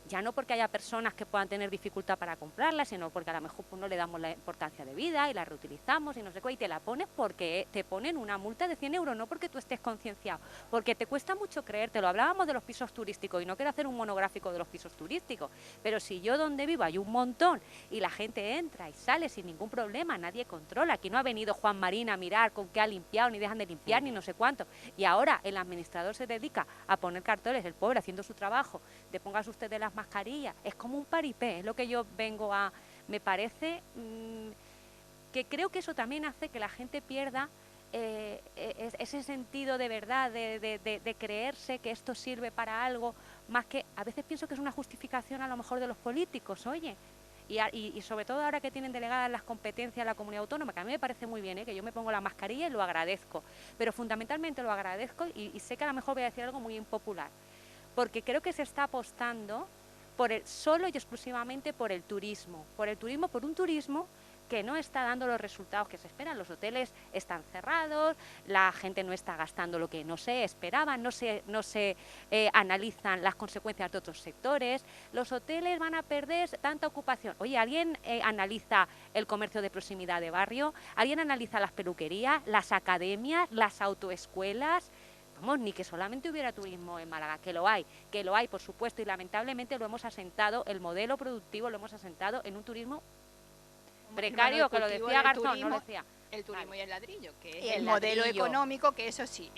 ya no porque haya personas que puedan tener dificultad para comprarlas, sino porque a lo mejor pues, no le damos la importancia de vida y la reutilizamos y no sé qué, y te la pones porque te ponen una multa de 100 euros, no porque tú estés concienciado, porque te cuesta mucho creértelo. Hablábamos de los pisos turísticos y no quiero hacer un monográfico de los pisos turísticos, pero si yo donde vivo hay un montón y la gente entra y sale sin ningún problema, nadie controla. Aquí no ha venido Juan Marín a mirar con qué ha limpiado, ni dejan de limpiar, ni no sé cuánto. Y ahora el administrador se dedica a poner carteles, el pobre haciendo su trabajo, de póngase usted de las mascarillas. Es como un paripé, es lo que yo vengo a... Me parece que creo que eso también hace que la gente pierda ese sentido de verdad, de creerse que esto sirve para algo, más que a veces pienso que es una justificación a lo mejor de los políticos, oye. Y sobre todo ahora que tienen delegadas las competencias a la comunidad autónoma, que a mí me parece muy bien, que yo me pongo la mascarilla y lo agradezco, pero fundamentalmente lo agradezco y sé que a lo mejor voy a decir algo muy impopular, porque creo que se está apostando solo y exclusivamente por el turismo, por un turismo que no está dando los resultados que se esperan. Los hoteles están cerrados, la gente no está gastando lo que no se esperaba, no se analizan las consecuencias de otros sectores, los hoteles van a perder tanta ocupación. Oye, ¿alguien analiza el comercio de proximidad de barrio? ¿Alguien analiza las peluquerías, las academias, las autoescuelas? Vamos, ni que solamente hubiera turismo en Málaga, que lo hay, por supuesto, y lamentablemente lo hemos asentado, el modelo productivo lo hemos asentado en un turismo precario, que lo decía Garzón, no lo decía. El turismo y el ladrillo, que es Y el el modelo ladrillo. económico, que eso sí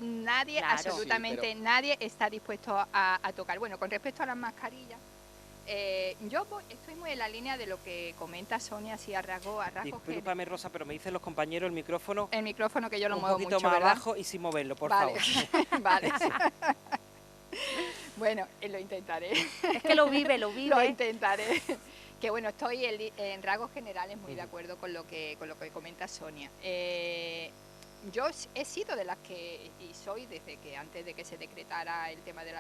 nadie, Claro. absolutamente Sí, nadie está dispuesto a tocar. Bueno, con respecto a las mascarillas, estoy muy en la línea de lo que comenta Sonia, así a rasgos. Discúlpame, Rosa, pero me dicen los compañeros el micrófono que yo lo un muevo poquito mucho, más ¿verdad? abajo y sin moverlo, por vale. favor. Vale. Bueno, lo intentaré. Es que lo vive. Lo intentaré. Que bueno, estoy en rasgos generales muy de acuerdo con lo que comenta Sonia. Yo he sido de las que, y soy desde que antes de que se decretara el tema de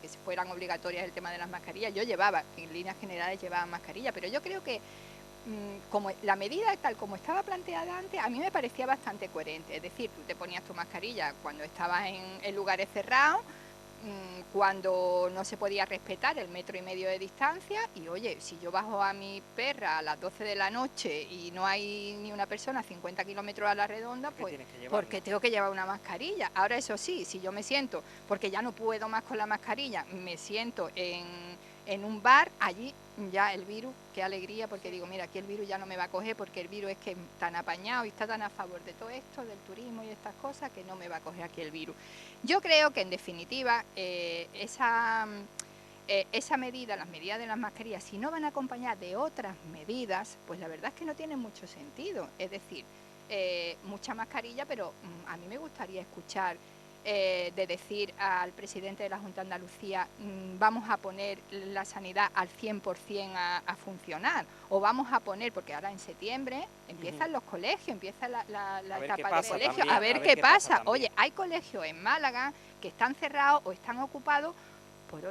que fueran obligatorias el tema de las mascarillas, yo llevaba, en líneas generales llevaba mascarilla, pero yo creo que como la medida tal como estaba planteada antes, a mí me parecía bastante coherente. Es decir, tú te ponías tu mascarilla cuando estabas en lugares cerrados, cuando no se podía respetar el 1,5 metros de distancia, y oye, si yo bajo a mi perra a las 12 de la noche y no hay ni una persona a 50 kilómetros a la redonda, pues porque tengo que llevar una mascarilla. Ahora, eso sí, si yo me siento, porque ya no puedo más con la mascarilla, me siento en un bar, allí ya el virus, qué alegría, porque digo, mira, aquí el virus ya no me va a coger, porque el virus es que es tan apañado y está tan a favor de todo esto, del turismo y estas cosas, que no me va a coger aquí el virus. Yo creo que en definitiva esa medida, las medidas de las mascarillas, si no van acompañadas de otras medidas, pues la verdad es que no tienen mucho sentido. Es decir, mucha mascarilla, pero a mí me gustaría escuchar de decir al presidente de la Junta de Andalucía, vamos a poner la sanidad al 100% a funcionar, o vamos a poner, porque ahora en septiembre empiezan los colegios, empieza la etapa de colegio, a ver qué pasa. Oye, hay colegios en Málaga que están cerrados o están ocupados por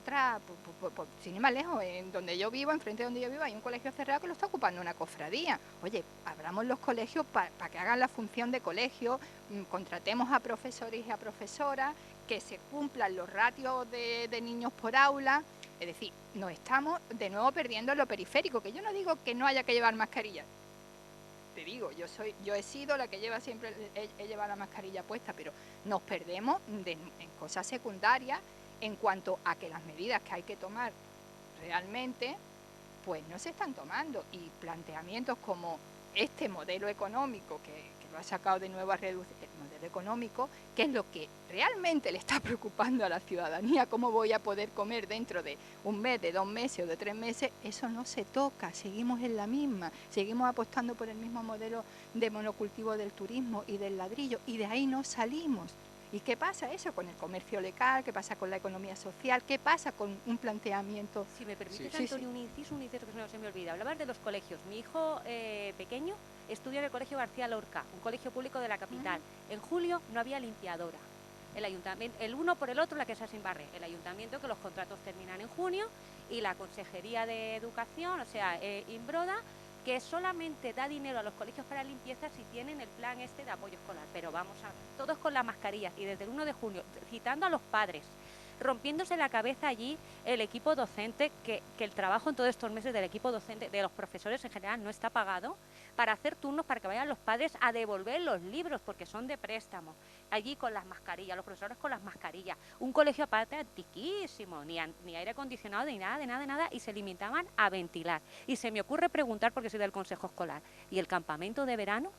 sin ir más lejos, en donde yo vivo, enfrente de donde yo vivo, hay un colegio cerrado que lo está ocupando una cofradía. Oye, abramos los colegios para que hagan la función de colegio, contratemos a profesores y a profesoras, que se cumplan los ratios de niños por aula. Es decir, nos estamos de nuevo perdiendo en lo periférico, que yo no digo que no haya que llevar mascarilla. Te digo, yo he sido la que lleva siempre, he llevado la mascarilla puesta, pero nos perdemos en cosas secundarias, en cuanto a que las medidas que hay que tomar realmente, pues no se están tomando, y planteamientos como este modelo económico que lo ha sacado de nuevo a reducir, el modelo económico, que es lo que realmente le está preocupando a la ciudadanía, cómo voy a poder comer dentro de un mes, de 2 meses o de 3 meses, eso no se toca, seguimos en la misma, seguimos apostando por el mismo modelo de monocultivo del turismo y del ladrillo, y de ahí no salimos. ¿Y qué pasa eso con el comercio local? ¿Qué pasa con la economía social? ¿Qué pasa con un planteamiento? Si me permites, Antonio, un inciso que no se me olvida. Hablabas de los colegios. Mi hijo pequeño estudia en el Colegio García Lorca, un colegio público de la capital. En julio no había limpiadora. El ayuntamiento, el uno por el otro, la casa sin barrer. El ayuntamiento, que los contratos terminan en junio, y la Consejería de Educación, o sea, Imbroda, que solamente da dinero a los colegios para limpieza si tienen el plan de apoyo escolar. Pero vamos a ver, todos con las mascarillas, y desde el 1 de junio, citando a los padres, rompiéndose la cabeza allí el equipo docente, que el trabajo en todos estos meses del equipo docente, de los profesores en general, no está pagado, para hacer turnos para que vayan los padres a devolver los libros, porque son de préstamo, allí con las mascarillas, los profesores con las mascarillas, un colegio aparte antiquísimo, ni aire acondicionado, ni nada, de nada, y se limitaban a ventilar. Y se me ocurre preguntar, porque soy del Consejo Escolar, ¿y el campamento de verano?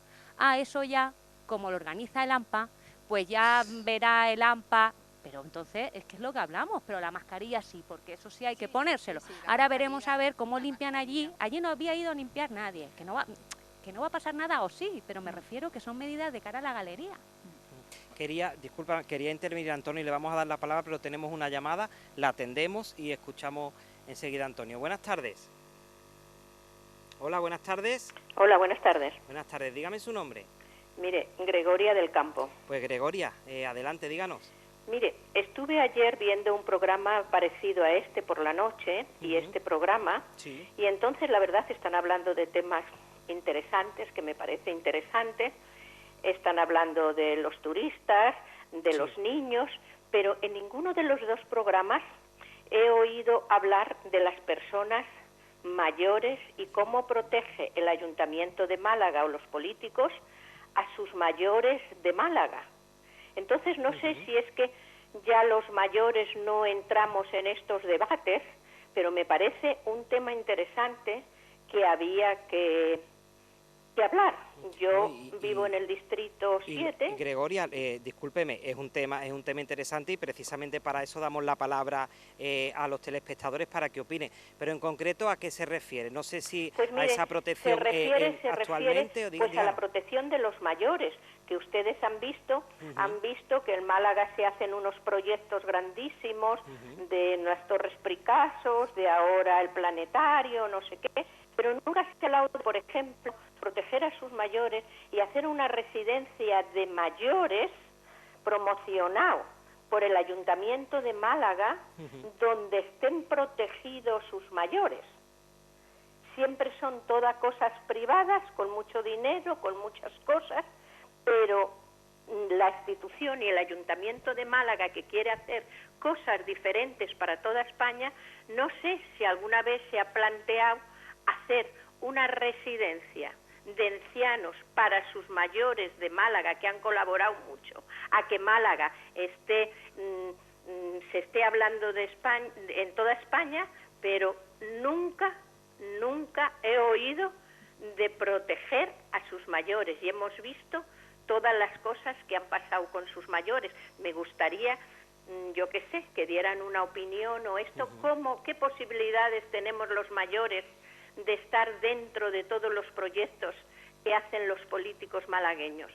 Eso ya, como lo organiza el AMPA, pues ya verá el AMPA. Pero entonces, es que es lo que hablamos, pero la mascarilla sí, porque eso sí hay que ponérselo. Ahora veremos a ver cómo limpian allí. Allí no había ido a limpiar nadie, que no va a pasar nada, o sí, pero me refiero que son medidas de cara a la galería. Quería intervenir Antonio, y le vamos a dar la palabra, pero tenemos una llamada, la atendemos y escuchamos enseguida a Antonio. Buenas tardes. Hola, buenas tardes. Hola, buenas tardes. Buenas tardes, dígame su nombre. Mire, Gregoria del Campo. Pues Gregoria, adelante, díganos. Mire, estuve ayer viendo un programa parecido a este por la noche, y este programa, sí. Y entonces la verdad están hablando de temas interesantes, que me parece interesante. Están hablando de los turistas, de sí. los niños, pero en ninguno de los dos programas he oído hablar de las personas mayores y cómo protege el Ayuntamiento de Málaga o los políticos a sus mayores de Málaga. Entonces no sé si es que ya los mayores no entramos en estos debates, pero me parece un tema interesante que había que hablar. Yo No, vivo en el distrito 7. Gregoria, discúlpeme, es un tema interesante y precisamente para eso damos la palabra a los telespectadores para que opinen. Pero en concreto, ¿a qué se refiere? No sé si Pues mire, a esa protección se refiere actualmente o pues a la protección de los mayores, que ustedes han visto que en Málaga se hacen unos proyectos grandísimos de las Torres Picasso, de ahora el planetario, no sé qué, pero nunca se ha hablado, por ejemplo, proteger a sus mayores y hacer una residencia de mayores promocionado por el Ayuntamiento de Málaga, donde estén protegidos sus mayores. Siempre son todas cosas privadas, con mucho dinero, con muchas cosas, pero la institución y el Ayuntamiento de Málaga, que quiere hacer cosas diferentes para toda España, no sé si alguna vez se ha planteado hacer una residencia de ancianos para sus mayores de Málaga, que han colaborado mucho a que Málaga se esté hablando de España en toda España, pero nunca he oído de proteger a sus mayores, y hemos visto todas las cosas que han pasado con sus mayores. Me gustaría, yo qué sé, que dieran una opinión o esto, qué posibilidades tenemos los mayores de estar dentro de todos los proyectos que hacen los políticos malagueños.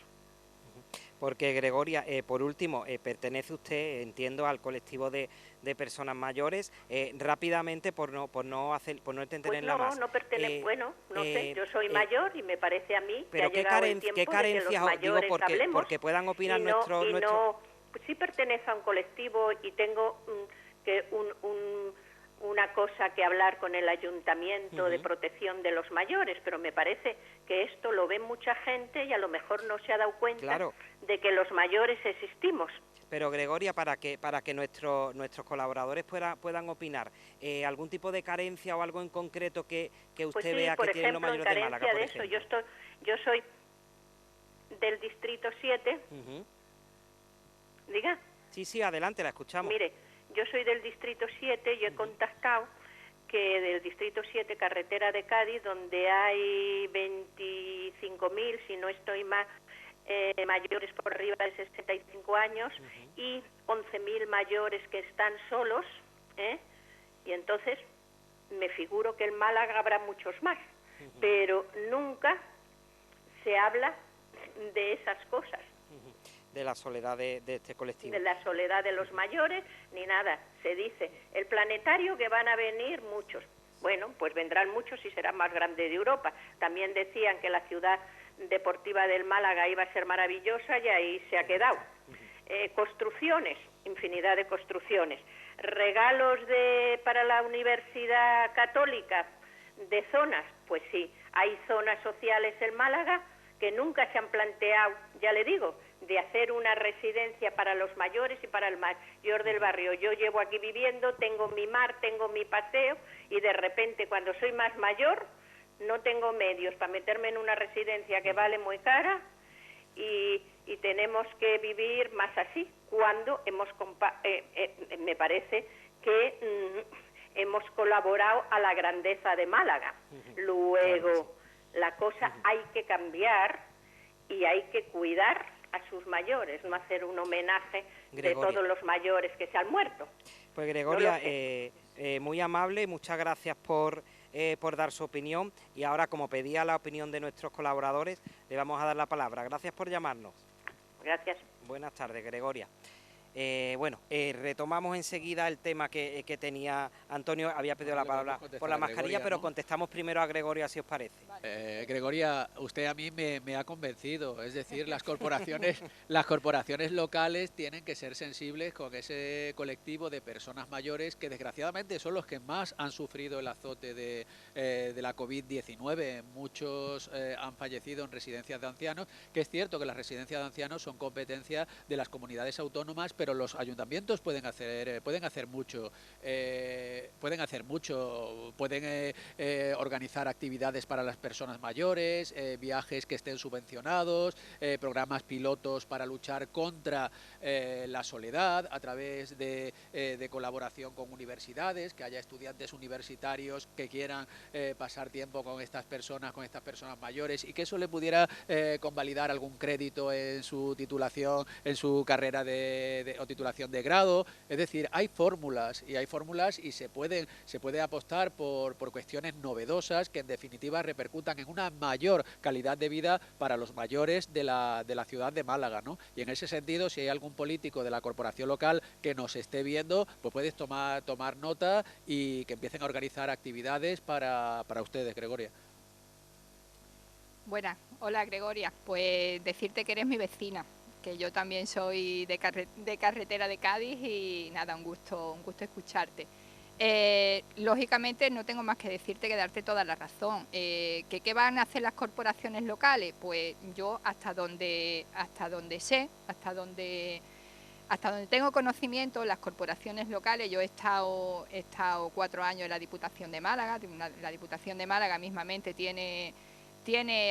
Porque, Gregoria, por último, pertenece usted, entiendo, al colectivo de personas mayores. Rápidamente, por no entretenerla más. No pertenezco, bueno, no sé, yo soy mayor y me parece a mí pero que ha llegado el tiempo de que los mayores hablemos, porque puedan opinar pues sí pertenezco a un colectivo y tengo una cosa que hablar con el Ayuntamiento de protección de los mayores, pero me parece que esto lo ve mucha gente y a lo mejor no se ha dado cuenta de que los mayores existimos. Pero, Gregoria, para que nuestros colaboradores puedan opinar, ¿algún tipo de carencia o algo en concreto que usted vea que tienen los mayores de Málaga, por ejemplo? Yo soy del distrito 7. ¿Diga? Sí, adelante, la escuchamos. Mire, yo soy del distrito 7 y he contactado que del distrito 7, carretera de Cádiz, donde hay 25.000, si no estoy mal, mayores por arriba de 65 años y 11.000 mayores que están solos, y entonces me figuro que en Málaga habrá muchos más, pero nunca se habla de esas cosas. De la soledad de este colectivo. De la soledad de los mayores, ni nada. Se dice, el planetario, que van a venir muchos. Bueno, pues vendrán muchos y será más grande de Europa. También decían que la ciudad deportiva del Málaga iba a ser maravillosa y ahí se ha quedado. Construcciones, infinidad de construcciones. Regalos para la Universidad Católica de zonas, pues sí, hay zonas sociales en Málaga que nunca se han planteado, ya le digo, de hacer una residencia para los mayores y para el mayor del barrio. Yo llevo aquí viviendo, tengo mi mar, tengo mi paseo, y de repente cuando soy más mayor no tengo medios para meterme en una residencia que vale muy cara y tenemos que vivir más así, cuando me parece que hemos colaborado a la grandeza de Málaga. Luego, la cosa hay que cambiar y hay que cuidar a sus mayores, no hacer un homenaje de todos los mayores que se han muerto. Pues, Gregoria, muy amable, muchas gracias por dar su opinión, y ahora, como pedía la opinión de nuestros colaboradores, le vamos a dar la palabra. Gracias por llamarnos. Gracias. Buenas tardes, Gregoria. Retomamos enseguida el tema que tenía Antonio. Había pedido la palabra por la mascarilla, Gregoria, pero contestamos primero a Gregoria, si os parece. Gregoria, usted a mí me ha convencido. Es decir, las corporaciones locales tienen que ser sensibles con ese colectivo de personas mayores que desgraciadamente son los que más han sufrido el azote de la COVID-19. Muchos han fallecido en residencias de ancianos, que es cierto que las residencias de ancianos son competencia de las comunidades autónomas, pero los ayuntamientos pueden hacer mucho. Pueden organizar actividades para las personas mayores, viajes que estén subvencionados, programas pilotos para luchar contra la soledad a través de colaboración con universidades, que haya estudiantes universitarios que quieran pasar tiempo con estas personas mayores, y que eso le pudiera convalidar algún crédito en su titulación, en su carrera o titulación de grado. Es decir, hay fórmulas y se puede apostar por cuestiones novedosas que en definitiva repercutan en una mayor calidad de vida para los mayores de la ciudad de Málaga, ¿no? Y en ese sentido, si hay algún político de la corporación local que nos esté viendo, pues puedes tomar nota y que empiecen a organizar actividades para ustedes, Gregoria. Buenas, hola Gregoria, pues decirte que eres mi vecina, que yo también soy de carretera de Cádiz y nada, un gusto escucharte. Lógicamente no tengo más que decirte que darte toda la razón. ¿Qué van a hacer las corporaciones locales? Pues yo hasta donde sé, hasta donde tengo conocimiento, las corporaciones locales, yo he estado 4 años en la Diputación de Málaga. La Diputación de Málaga mismamente tiene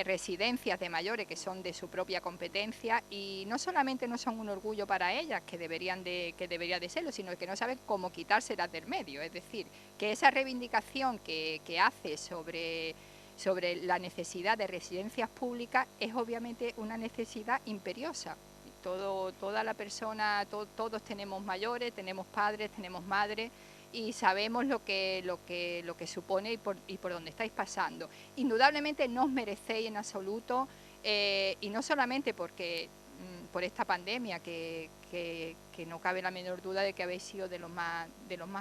residencias de mayores que son de su propia competencia, y no solamente no son un orgullo para ellas, que debería de serlo, sino que no saben cómo quitárselas del medio. Es decir, que esa reivindicación que hace sobre la necesidad de residencias públicas es obviamente una necesidad imperiosa. Toda la persona, todos tenemos mayores, tenemos padres, tenemos madres, y sabemos lo que supone y por dónde estáis pasando. Indudablemente no os merecéis en absoluto, y no solamente porque por esta pandemia, que no cabe la menor duda de que habéis sido de los más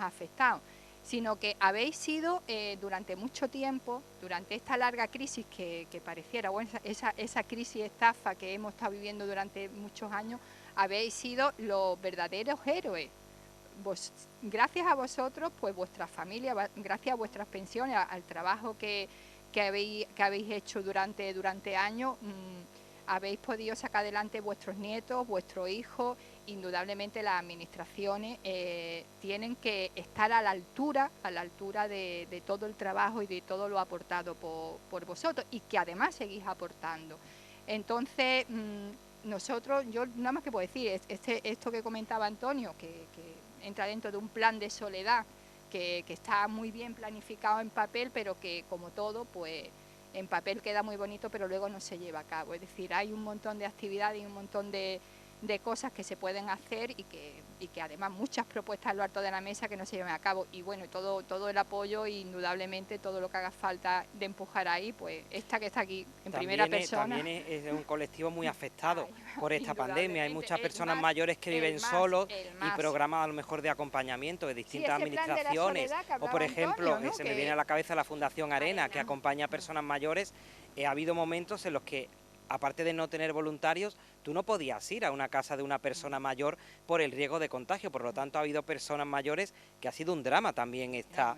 afectados, sino que habéis sido durante mucho tiempo, durante esta larga crisis que pareciera, bueno, esa crisis estafa que hemos estado viviendo durante muchos años, habéis sido los verdaderos héroes. Gracias a vosotros, pues vuestra familia, gracias a vuestras pensiones, al trabajo que habéis hecho durante años, habéis podido sacar adelante vuestros nietos, vuestros hijos. Indudablemente las administraciones tienen que estar a la altura de todo el trabajo y de todo lo aportado por vosotros, y que además seguís aportando. Entonces, yo nada más que puedo decir, esto que comentaba Antonio, que entra dentro de un plan de soledad que está muy bien planificado en papel, pero que, como todo, pues en papel queda muy bonito, pero luego no se lleva a cabo. Es decir, hay un montón de actividades y un montón de cosas que se pueden hacer, y que además muchas propuestas a lo alto de la mesa que no se lleven a cabo. Y bueno, todo el apoyo, e indudablemente todo lo que haga falta de empujar ahí, pues esta que está aquí en primera persona. También es un colectivo muy afectado por esta pandemia. Hay muchas personas mayores que viven solos, y programas a lo mejor de acompañamiento de distintas administraciones, o por ejemplo, Antonio, ¿no? Se me viene a la cabeza la Fundación Arena, que acompaña a personas mayores. Ha habido momentos en los que, aparte de no tener voluntarios, tú no podías ir a una casa de una persona mayor por el riesgo de contagio. Por lo tanto, ha habido personas mayores que ha sido un drama también esta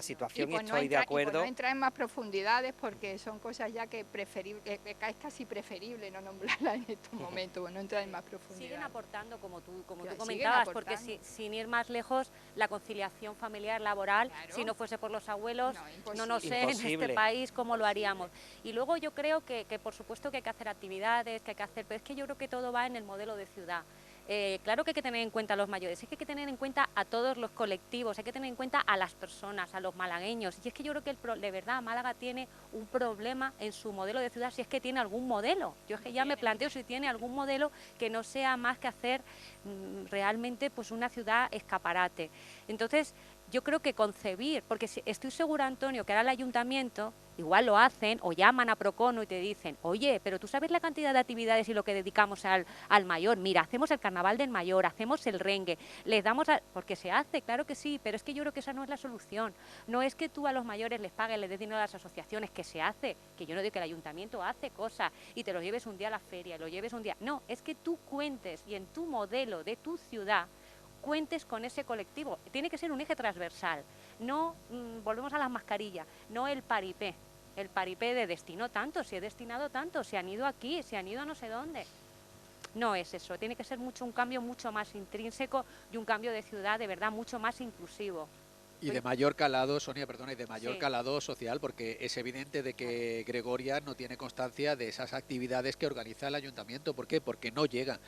situación, y estoy de acuerdo. Y no entrar en más profundidades, porque son cosas ya que es casi preferible no nombrarlas en estos momentos, no entrar en más profundidades. Siguen aportando, como tú comentabas, porque sin ir más lejos, la conciliación familiar laboral, claro, si no fuese por los abuelos, no sé en este país cómo lo haríamos. Y luego yo creo que por supuesto que hay que hacer actividades, pero es que yo creo que todo va en el modelo de ciudad. Claro que hay que tener en cuenta a los mayores, es que hay que tener en cuenta a todos los colectivos, hay que tener en cuenta a las personas, a los malagueños. Y es que yo creo que de verdad Málaga tiene un problema en su modelo de ciudad, si es que tiene algún modelo. Yo es que ya me planteo si tiene algún modelo que no sea más que hacer realmente pues una ciudad escaparate. Entonces, yo creo que concebir, porque estoy segura, Antonio, que ahora el ayuntamiento igual lo hacen o llaman a Procono y te dicen, oye, pero tú sabes la cantidad de actividades y lo que dedicamos al mayor. Mira, hacemos el carnaval del mayor, hacemos el rengue, les damos porque se hace, claro que sí, pero es que yo creo que esa no es la solución. No es que tú a los mayores les pagues, les des dinero a las asociaciones, que se hace, que yo no digo que el ayuntamiento hace cosas y te lo lleves un día a la feria, lo lleves un día. No, es que tú cuentes y en tu modelo de tu ciudad cuentes con ese colectivo. Tiene que ser un eje transversal. No, volvemos a las mascarillas, no el paripé. El paripé de destinó tanto, si he destinado tanto, se han ido aquí, se han ido a no sé dónde. No es eso, tiene que ser un cambio mucho más intrínseco y un cambio de ciudad de verdad mucho más inclusivo. Y de mayor calado, Sonia, perdona, y de mayor Sí. calado social, porque es evidente de que Gregoria no tiene constancia de esas actividades que organiza el ayuntamiento. ¿Por qué? Porque no llegan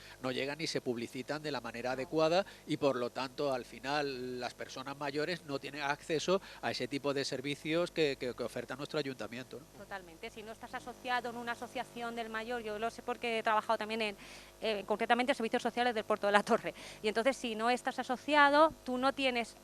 ni se publicitan de la manera adecuada y por lo tanto al final las personas mayores no tienen acceso a ese tipo de servicios que oferta nuestro ayuntamiento, ¿no? Totalmente, si no estás asociado en una asociación del mayor, yo lo sé porque he trabajado también en concretamente servicios sociales del Puerto de la Torre, y entonces si no estás asociado, tú no tienes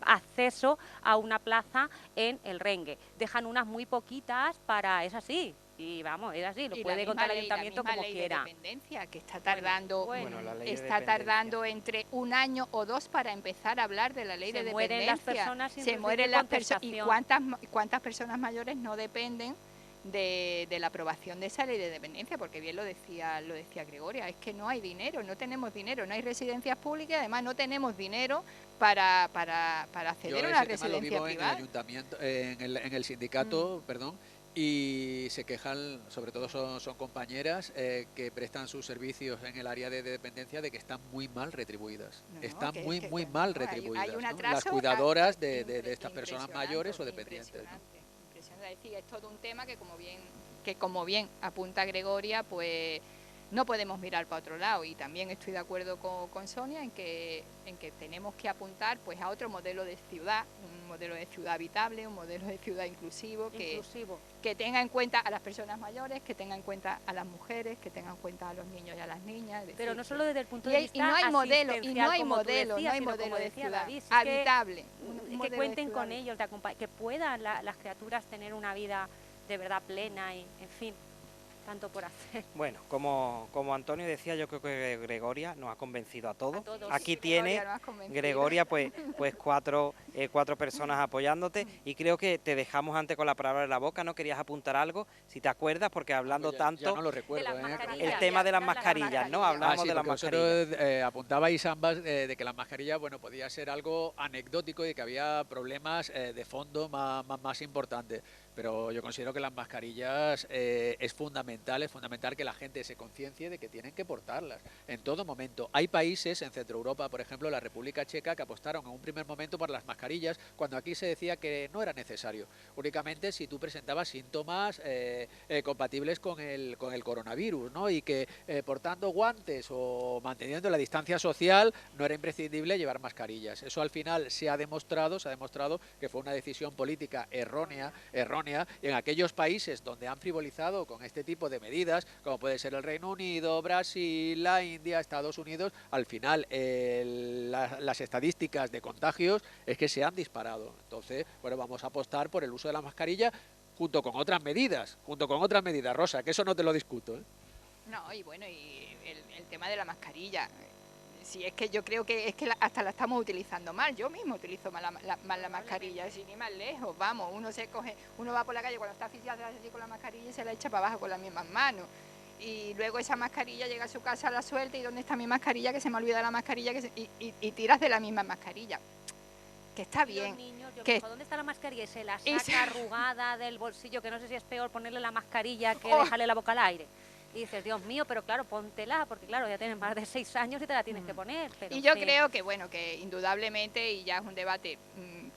acceso a una plaza en el Rengue. Dejan unas muy poquitas para, es así, y vamos, es así, lo Y puede contar el ayuntamiento como ley quiera. de dependencia, que está tardando, Bueno, la ley de está dependencia. tardando entre 1 año o 2 para empezar a hablar de la ley Se de mueren dependencia. las personas sin Se recibir mueren las personas. ¿Y contestación. cuántas personas mayores no dependen de la aprobación de esa ley de dependencia? Porque bien lo decía Gregoria, es que no hay dinero, no tenemos dinero, no hay residencias públicas y además no tenemos dinero para acceder a una residencia En el privada. ayuntamiento, en el sindicato, perdón, y se quejan, sobre todo son compañeras que prestan sus servicios en el área de dependencia de que están muy mal retribuidas. Están muy mal retribuidas. Hay un ¿no? atraso, Las cuidadoras de estas personas mayores o dependientes. ¿no? Impresionante. Es decir, es todo un tema que como bien apunta Gregoria, pues no podemos mirar para otro lado, y también estoy de acuerdo con Sonia en que tenemos que apuntar pues a otro modelo de ciudad, un modelo de ciudad habitable, un modelo de ciudad inclusivo. Que tenga en cuenta a las personas mayores, que tenga en cuenta a las mujeres, que tenga en cuenta a los niños y a las niñas. Pero no solo desde el punto de vista y no hay modelo asistencial, de como tú decías, ciudad David, es habitable. que cuenten con ellos, que puedan las criaturas tener una vida de verdad plena y, en fin, tanto por hacer. Bueno, como Antonio decía, yo creo que Gregoria nos ha convencido a todos. A todos. Aquí Sí, tiene Gregoria pues cuatro personas apoyándote, y creo que te dejamos antes con la palabra en la boca. ¿No querías apuntar algo? Si te acuerdas, porque hablando Ya tanto... no lo recuerdo, De las mascarillas. El tema de las mascarillas, ¿no? Hablamos sí, de las porque mascarillas. vosotros apuntabais ambas de que las mascarillas, bueno, podía ser algo anecdótico y que había problemas de fondo más importantes. Pero yo considero que las mascarillas es fundamental que la gente se conciencie de que tienen que portarlas en todo momento. Hay países en Centro Europa, por ejemplo, la República Checa, que apostaron en un primer momento por las mascarillas, cuando aquí se decía que no era necesario. Únicamente si tú presentabas síntomas compatibles con el coronavirus, ¿no? Y que portando guantes o manteniendo la distancia social no era imprescindible llevar mascarillas. Eso al final se ha demostrado que fue una decisión política errónea, y en aquellos países donde han frivolizado con este tipo de medidas, como puede ser el Reino Unido, Brasil, la India, Estados Unidos, al final las estadísticas de contagios es que se han disparado. Entonces, bueno, vamos a apostar por el uso de la mascarilla junto con otras medidas, Rosa, que eso no te lo discuto, ¿eh? No, y bueno, y el tema de la mascarilla. Si es que yo creo que hasta la estamos utilizando mal. Yo mismo utilizo mal la mascarilla, sin ir más lejos. Vamos, uno va por la calle cuando está asfixiado así con la mascarilla y se la echa para abajo con las mismas manos. Y luego esa mascarilla llega a su casa, la suelta, y ¿dónde está mi mascarilla? Que se me olvida la mascarilla, y tiras de la misma mascarilla. Que está bien. Los niños, yo que me digo, ¿dónde está la mascarilla? Y se la y saca arrugada del bolsillo, que no sé si es peor ponerle la mascarilla que Oh. dejarle la boca al aire. Y dices, Dios mío, pero claro, póntela, porque claro, ya tienes más de 6 años y te la tienes que poner. Pero Y yo sí. creo que, bueno, que indudablemente, y ya es un debate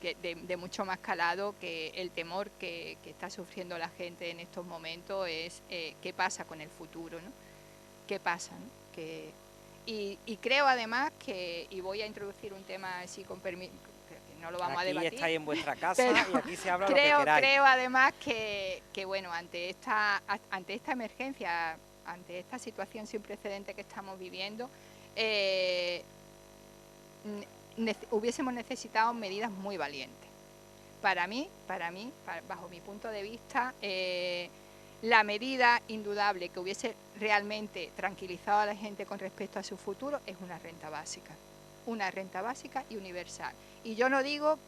de mucho más calado, que el temor que está sufriendo la gente en estos momentos es qué pasa con el futuro, ¿no? ¿Qué pasa? ¿No? Y creo además que, y voy a introducir un tema así con permiso, no lo vamos a debatir. Aquí estáis en vuestra casa pero y aquí se habla lo que queráis. Creo además que bueno, ante esta emergencia, ante esta situación sin precedente que estamos viviendo, hubiésemos necesitado medidas muy valientes. Para mí, bajo mi punto de vista, la medida indudable que hubiese realmente tranquilizado a la gente con respecto a su futuro es una renta básica y universal. Y yo no digo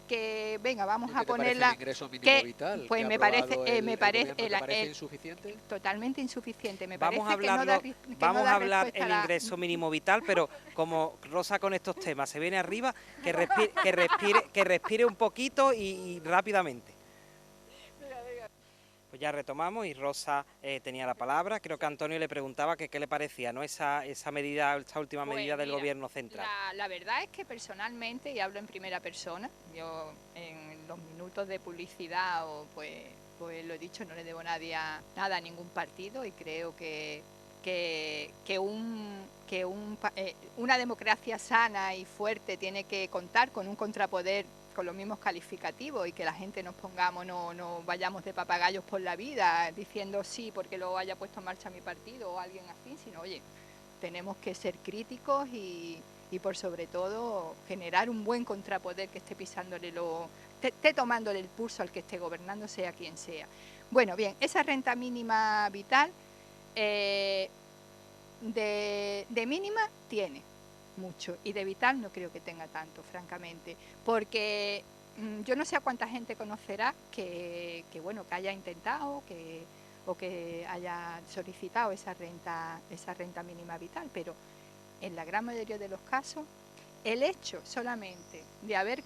que venga, vamos a ponerla, el ingreso mínimo vital, pues que me ha parece aprobado ¿te parece insuficiente? totalmente insuficiente. Me Vamos a parece hablarlo, que no vamos da a hablar respuesta el a la- ingreso mínimo vital, pero como Rosa con estos temas se viene arriba, que respire un poquito y rápidamente. Pues ya retomamos y Rosa tenía la palabra. Creo que Antonio le preguntaba que qué le parecía, ¿no? Esa medida, esta última Pues medida del mira, Gobierno central. la verdad es que personalmente, y hablo en primera persona, yo en los minutos de publicidad pues lo he dicho, no le debo nada a ningún partido y creo una democracia sana y fuerte tiene que contar con un contrapoder con los mismos calificativos y que la gente nos pongamos, no vayamos de papagayos por la vida diciendo sí porque lo haya puesto en marcha mi partido o alguien así, sino oye, tenemos que ser críticos y por sobre todo generar un buen contrapoder que esté esté tomándole el pulso al que esté gobernando, sea quien sea. Bueno, bien, esa renta mínima vital de mínima tiene mucho y de vital no creo que tenga tanto, francamente, porque yo no sé a cuánta gente conocerá que haya intentado o que haya solicitado esa renta mínima vital, pero en la gran mayoría de los casos el hecho solamente de haber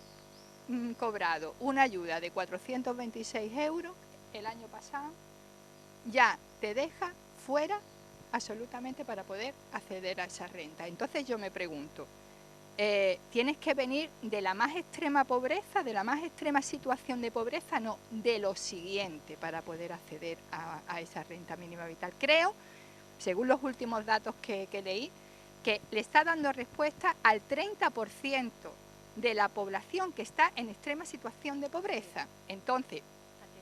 cobrado una ayuda de 426 euros el año pasado ya te deja fuera absolutamente para poder acceder a esa renta. Entonces yo me pregunto, tienes que venir de la más extrema pobreza, de la más extrema situación de pobreza, no, de lo siguiente para poder acceder a esa renta mínima vital. Creo, según los últimos datos que leí, que le está dando respuesta al 30% de la población que está en extrema situación de pobreza. Entonces,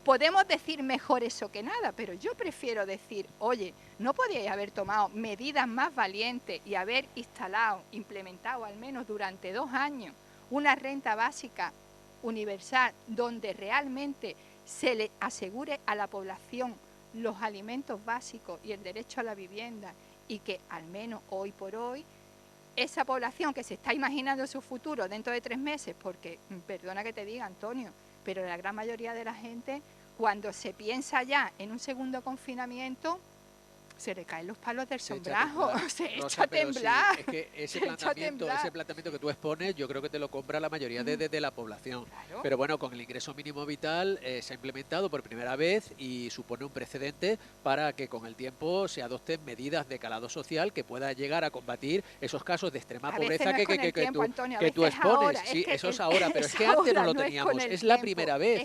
podemos decir mejor eso que nada, pero yo prefiero decir, oye, ¿no podíais haber tomado medidas más valientes y haber implementado al menos durante 2 años una renta básica universal donde realmente se le asegure a la población los alimentos básicos y el derecho a la vivienda y que al menos hoy por hoy esa población que se está imaginando su futuro dentro de 3 meses, porque, perdona que te diga, Antonio, pero la gran mayoría de la gente, cuando se piensa ya en un segundo confinamiento, se le caen los palos del sombrajo, se echa a temblar. Sí, es que ese planteamiento que tú expones, yo creo que te lo compra la mayoría de la población. Claro. Pero bueno, con el ingreso mínimo vital se ha implementado por primera vez y supone un precedente para que con el tiempo se adopten medidas de calado social que pueda llegar a combatir esos casos de extrema pobreza que tú expones. Ahora, sí, eso es ahora, pero es que antes no lo teníamos. Es la primera vez,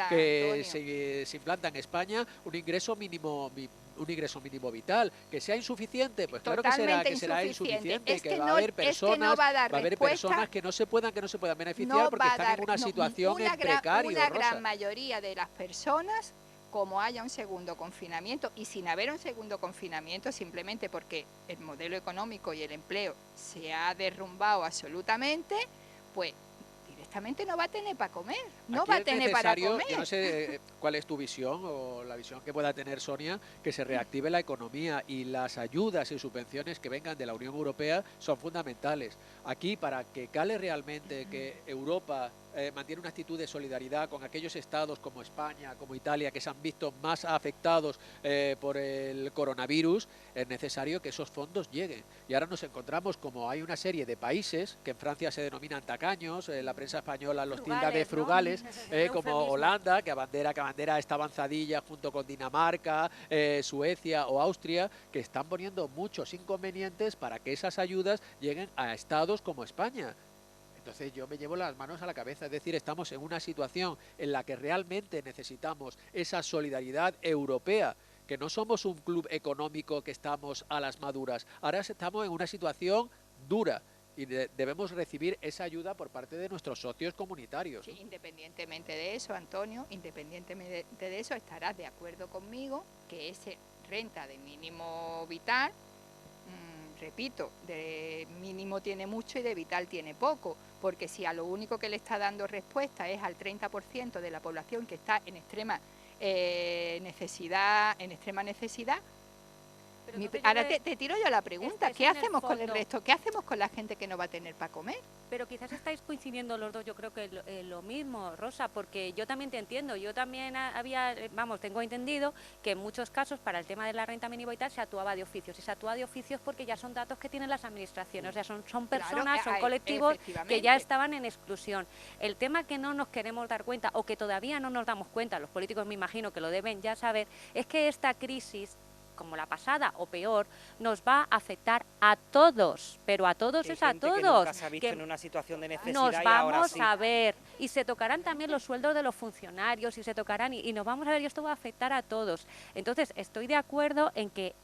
que se implanta en España un ingreso mínimo vital, que sea insuficiente, pues claro que será insuficiente, que va a haber personas, que no se puedan beneficiar porque están en una situación precaria. Una gran mayoría de las personas, como haya un segundo confinamiento y sin haber un segundo confinamiento, simplemente porque el modelo económico y el empleo se ha derrumbado absolutamente, pues directamente no va a tener para comer, no va a tener para comer. Yo no sé cuál es tu visión o la visión que pueda tener Sonia, que se reactive la economía y las ayudas y subvenciones que vengan de la Unión Europea son fundamentales. Aquí, para que cale realmente que Europa mantiene una actitud de solidaridad con aquellos estados como España, como Italia, que se han visto más afectados por el coronavirus, es necesario que esos fondos lleguen. Y ahora nos encontramos como hay una serie de países que en Francia se denominan tacaños, la prensa española los tilda de frugales, ¿no? Como Holanda, que abandera esta avanzadilla junto con Dinamarca, Suecia o Austria, que están poniendo muchos inconvenientes para que esas ayudas lleguen a estados como España. Entonces yo me llevo las manos a la cabeza, es decir, estamos en una situación en la que realmente necesitamos esa solidaridad europea, que no somos un club económico que estamos a las maduras, ahora estamos en una situación dura y debemos recibir esa ayuda por parte de nuestros socios comunitarios. Sí, independientemente de eso, Antonio, independientemente de eso, estarás de acuerdo conmigo que esa renta de mínimo vital, repito, de mínimo tiene mucho y de vital tiene poco, porque si a lo único que le está dando respuesta es al 30% de la población que está en extrema necesidad, Pero entonces Ahora yo creo- te tiro yo la pregunta, es ¿qué en el hacemos con el fondo. resto? ¿Qué hacemos con la gente que no va a tener para comer? Pero quizás estáis coincidiendo los dos, yo creo que lo mismo, Rosa, porque yo también te entiendo. Yo también tengo entendido que en muchos casos para el tema de la renta mínima y tal se actuaba de oficios. Y se actúa de oficios porque ya son datos que tienen las administraciones, o sea, son Claro, personas, son colectivos que ya efectivamente. estaban en exclusión. El tema que no nos queremos dar cuenta o que todavía no nos damos cuenta, los políticos me imagino que lo deben ya saber, es que esta crisis, como la pasada o peor, nos va a afectar a todos, pero a todos Hay es a gente que todos. nunca se ha visto que en una situación de necesidad nos y ahora vamos sí. a ver y se tocarán también los sueldos de los funcionarios y se tocarán y nos vamos a ver y esto va a afectar a todos. Entonces estoy de acuerdo en que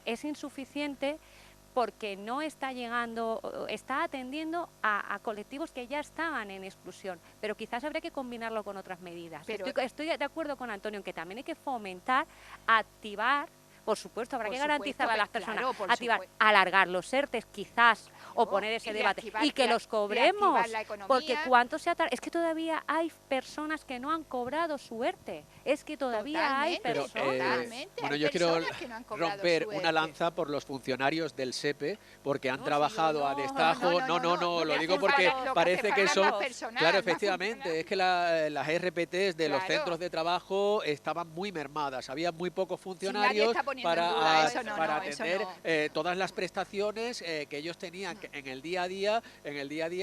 es insuficiente porque no está llegando, está atendiendo a colectivos que ya estaban en exclusión, pero quizás habría que combinarlo con otras medidas. Pero- Estoy de acuerdo con Antonio en que también hay que fomentar, activar. Por supuesto, habrá Por que supuesto, garantizar a las pero personas, claro, por activar, supuesto. alargar los ERTES quizás, o Claro, poner ese y debate, reactivar- y que los cobremos, reactivar la economía. porque cuánto se ha tardado, es que todavía hay personas que no han cobrado su ERTE, es que todavía hay Totalmente, personas. totalmente. Bueno, Hay yo quiero personas que no han cobrado romper su una ERTE. lanza por los funcionarios del SEPE porque han No, si trabajado yo a no- destajo. No, lo me digo hacen porque falta- lo que parece hace que falta son. más personal, Claro, más efectivamente, funcional. es que las RPTs de los Claro. centros de trabajo estaban muy mermadas. Había muy pocos nadie funcionarios está poniendo en para, duda eso, no, para no, eso atender no. todas las prestaciones que ellos tenían en el día a día,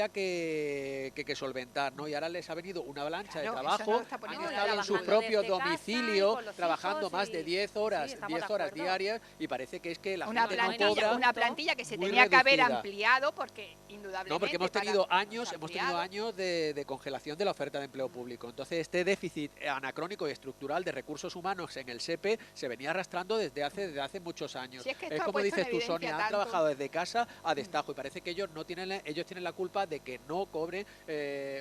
que solventar, ¿no? Y ahora les ha venido una avalancha Claro, de eso no trabajo, lo está han poniendo estado en nadie su en duda. propio Desde casa y domicilio con los trabajando hijos más de y- 10 horas, sí, estamos 10 de horas acuerdo. diarias, y parece que es que la Una gente no plantilla, cobra. una plantilla que se muy tenía que haber reducida. ampliado porque indudablemente. No, porque hemos para- tenido no se ha años ampliado. de congelación de la oferta de empleo público. Entonces, este déficit anacrónico y estructural de recursos humanos en el SEPE se venía arrastrando desde hace muchos años. Si es que esto Es ha como puesto en dices tú, evidencia Sonia, han tanto. trabajado desde casa a destajo y parece que ellos tienen la culpa de que no cobre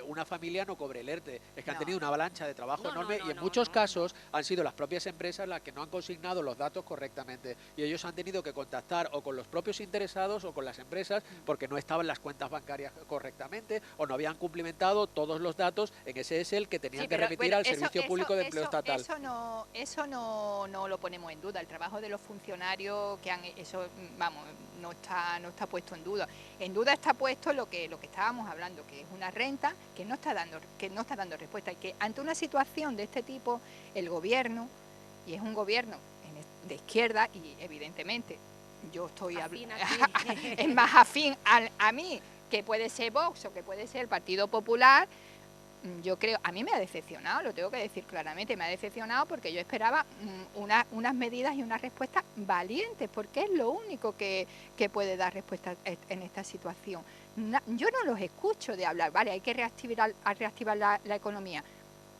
una familia no cobre el ERTE. Es que han No. tenido una avalancha de trabajo No, no, enorme no, y en no, muchos no. casos han sido las propias empresas las que no han consignado los datos correctamente y ellos han tenido que contactar o con los propios interesados o con las empresas porque no estaban las cuentas bancarias correctamente o no habían cumplimentado todos los datos en ese Excel que tenían Sí, que pero, remitir bueno, al Servicio Público de Empleo Estatal. Eso no lo ponemos en duda. El trabajo de los funcionarios que han eso, vamos, no está puesto en duda. En duda está puesto lo que estábamos hablando, que es una renta que no está dando respuesta y que ante una situación de este tipo el gobierno, y es un gobierno de izquierda y evidentemente yo estoy Afín aquí. es más afín a mí que puede ser Vox o que puede ser el Partido Popular. Yo creo, a mí me ha decepcionado, lo tengo que decir claramente, me ha decepcionado porque yo esperaba unas medidas y unas respuestas valientes, porque es lo único que puede dar respuesta en esta situación. Yo no los escucho de hablar, vale, hay que reactivar la economía.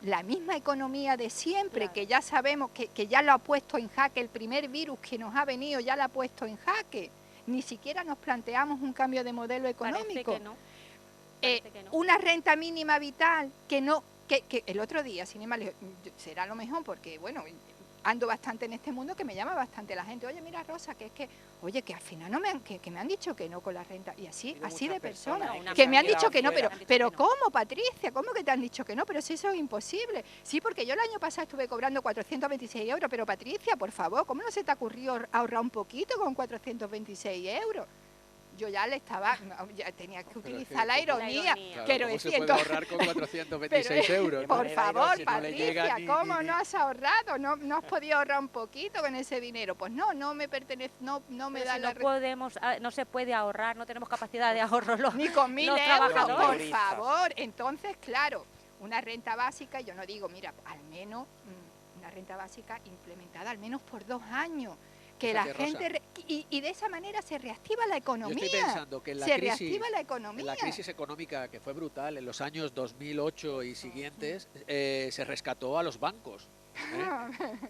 La misma economía de siempre, Claro. que ya sabemos que ya lo ha puesto en jaque, el primer virus que nos ha venido ya lo ha puesto en jaque. Ni siquiera nos planteamos un cambio de modelo Parece económico. que no. Parece que no. Una renta mínima vital que el otro día, sin ir más lejos, será lo mejor porque, bueno, ando bastante en este mundo que me llama bastante la gente. Oye, mira, Rosa, que al final no que me han dicho que no con la renta. Y así Ha habido de muchas personas. personas, Que se me han han dicho que no, quedado pero fuera. ¿cómo, Patricia? ¿Cómo que te han dicho que no? Pero si eso es imposible. Sí, porque yo el año pasado estuve cobrando 426 euros, pero Patricia, por favor, ¿cómo no se te ocurrió ahorrar un poquito con 426 euros? Yo ya ya tenía que Pero es utilizar que la ¿cómo? ironía. Claro, Quiero ¿cómo decir, se puede entonces- ahorrar con 426 Pero, euros? por ¿no? favor, Si no le llega Patricia, ni- ¿cómo ni- no has ahorrado? ¿No has podido ahorrar un poquito con ese dinero? Pues no me pertenece, no me Pero da si la... no podemos, no se puede ahorrar, no tenemos capacidad de ahorro. Ni con 1000 los euros, por trabajadores. favor. Entonces, claro, una renta básica, yo no digo, mira, al menos una renta básica implementada al menos por 2 años. Que la Fíjate, Rosa. gente... Y de esa manera se reactiva la Yo economía. estoy pensando que en la se crisis, reactiva la economía. en la crisis económica que fue brutal en los años 2008 y siguientes, se rescató a los bancos.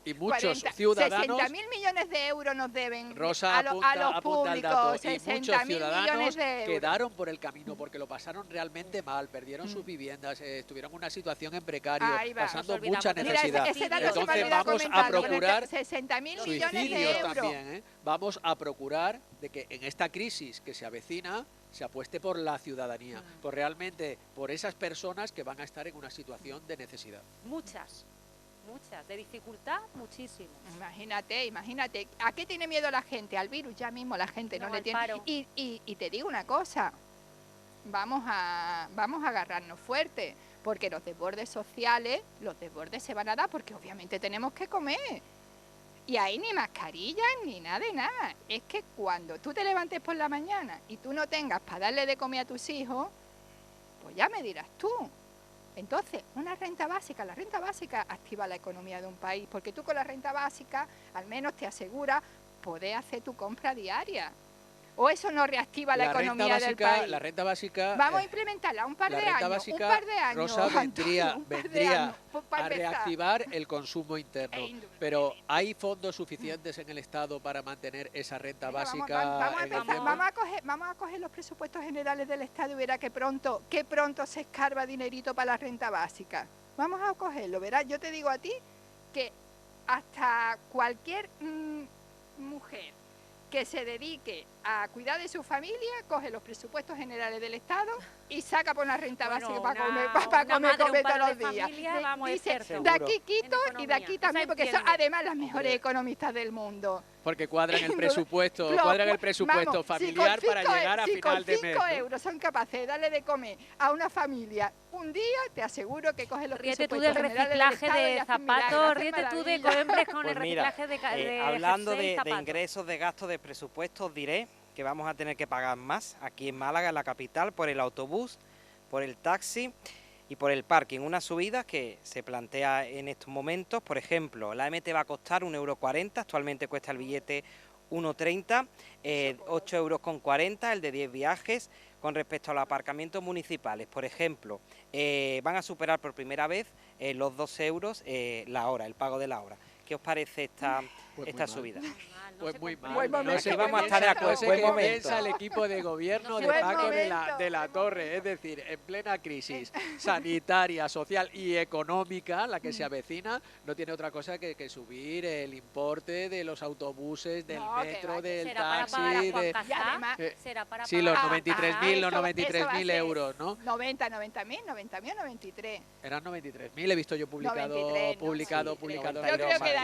Y muchos 40, ciudadanos, 60.000 millones de euros nos deben Rosa a los apunta el públicos, dato, y 60.000 muchos millones ciudadanos de euros. quedaron por el camino porque lo pasaron realmente mal, perdieron sus viviendas, estuvieron en una situación en precario, Ahí va. pasando Nos olvidamos mucha de- Mira, necesidad. ese dato se me Entonces olvidaba vamos a comentarlo, procurar 60.000 millones de suicidios euros. también, ¿eh? Vamos a procurar de que en esta crisis que se avecina se apueste por la ciudadanía, por realmente por esas personas que van a estar en una situación de necesidad. Muchas, muchas, de dificultad muchísimo. Imagínate, ¿a qué tiene miedo la gente? Al virus, ya mismo la gente no le al tiene. paro. Y te digo una cosa, vamos a agarrarnos fuerte, porque los desbordes sociales, los desbordes se van a dar porque obviamente tenemos que comer. Y ahí ni mascarillas ni nada de nada. Es que cuando tú te levantes por la mañana y tú no tengas para darle de comer a tus hijos, pues ya me dirás tú. Entonces, una renta básica, la renta básica activa la economía de un país, porque tú con la renta básica al menos te aseguras poder hacer tu compra diaria. ¿O eso no reactiva la economía del país? La renta básica... Vamos a implementarla un par de años, Rosa, vendría para a reactivar el consumo interno. Pero ¿hay fondos suficientes en el Estado para mantener esa renta básica? Vamos a coger los presupuestos generales del Estado y verá que pronto se escarba dinerito para la renta básica. Vamos a cogerlo, verás. Yo te digo a ti que hasta cualquier mujer que se dedique a cuidar de su familia, coge los presupuestos generales del Estado y saca por una renta básica para comer todos los días. Dice, de aquí quito y de aquí también, porque son además las mejores economistas del mundo. Porque cuadran el presupuesto, familiar para llegar a final de mes. Si con 5 euros son capaces de darle de comer a una familia un día, te aseguro que coge los Ríete presupuestos tú del reciclaje de zapatos, ríete tú de Coembres con el reciclaje de hablando de zapatos. ingresos, de gastos, de presupuestos, diré que vamos a tener que pagar más aquí en Málaga, en la capital, por el autobús, por el taxi y por el parking. Una subida que se plantea en estos momentos. Por ejemplo, la MT va a costar 1,40 €, actualmente cuesta el billete 1,30, 8,40 €, el de 10 viajes. Con respecto a los aparcamientos municipales, por ejemplo, van a superar por primera vez los 2 euros la hora, el pago de la hora. ¿Qué os parece esta subida? Pues muy mal. No sé, vamos a estar de acuerdo. Buen momento. Piensa el equipo de gobierno de Paque de la Torre, es decir, en plena crisis sanitaria, social y económica, la que se avecina, no tiene otra cosa que subir el importe de los autobuses, del metro, del taxi. Sí, los 93.000 euros, ¿no? 90.000 o 93. Eran 93.000, he visto yo publicado.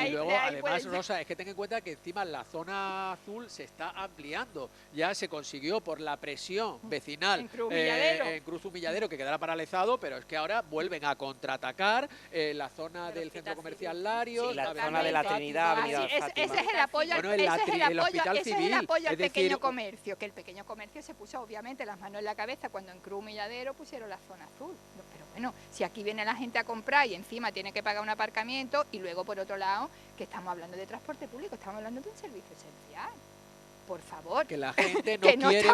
Y luego, además, Rosa, es que ten en cuenta que encima la zona azul se está ampliando. Ya se consiguió por la presión vecinal en Cruz Humilladero que quedara paralizado, pero es que ahora vuelven a contraatacar la zona del centro comercial Larios, la zona de la Trinidad, Avenida Fátima. Ese es el apoyo, al pequeño comercio, que el pequeño comercio se puso obviamente las manos en la cabeza cuando en Cruz Humilladero pusieron la zona azul. Pero bueno, si aquí viene la gente a comprar y encima tiene que pagar un aparcamiento, y luego por otro lado, que estamos hablando de transporte público, estamos hablando de un servicio esencial. Por favor, que la gente no quiere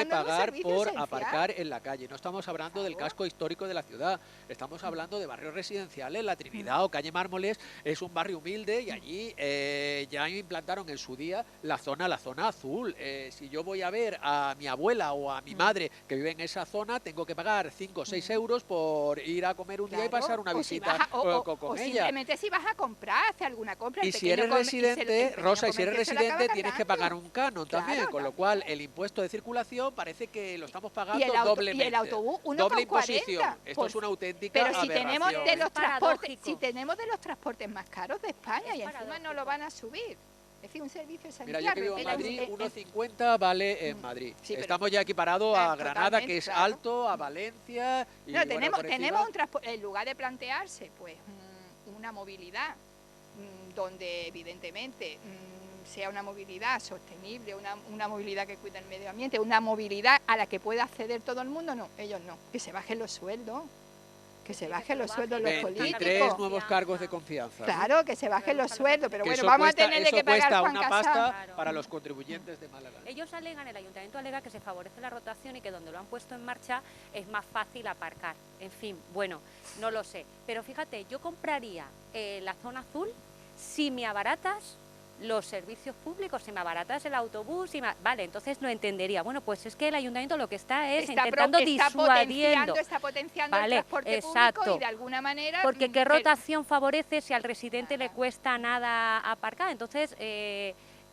pagar por aparcar en la calle. No estamos hablando del casco histórico de la ciudad, estamos hablando de barrios residenciales. La Trinidad o calle Mármoles es un barrio humilde y allí ya implantaron en su día la zona azul. Si yo voy a ver a mi abuela o a mi madre que vive en esa zona, tengo que pagar 5 o 6 euros por ir a comer un día y pasar una visita con ella. Simplemente si vas a comprar, hacer alguna compra. Y si eres residente, Rosa, y si eres residente tienes que pagar un canon también, con lo cual el impuesto de circulación parece que lo estamos pagando doblemente. Y el autobús, doble imposición. Esto es una auténtica aberración. Pero si tenemos de los transportes más caros de España y encima no lo van a subir. Es decir, un servicio esencial. Mira, yo que vivo en Madrid, 1,50 vale en Madrid. Sí, estamos ya equiparados a Granada, que es alto, a Valencia. Y no, tenemos un transporte, en lugar de plantearse pues una movilidad donde evidentemente sea una movilidad sostenible, una movilidad que cuida el medio ambiente, una movilidad a la que pueda acceder todo el mundo, no, ellos no, que se bajen los sueldos. Que se bajen los sueldos los políticos. 23 nuevos cargos de confianza. Claro, que se bajen los sueldos, pero bueno, vamos a tenerle que pagar Juan Casal. Eso cuesta una pasta para los contribuyentes de Málaga. Ellos alegan, el ayuntamiento alega que se favorece la rotación y que donde lo han puesto en marcha es más fácil aparcar. En fin, bueno, no lo sé. Pero fíjate, yo compraría la zona azul si me abaratas los servicios públicos, si me abaratas el autobús, vale, entonces lo entendería. Bueno, pues es que el ayuntamiento lo que está intentando disuadiendo. Está potenciando el transporte público y de alguna manera... Porque ¿qué rotación favorece si al residente le cuesta nada aparcar? Entonces,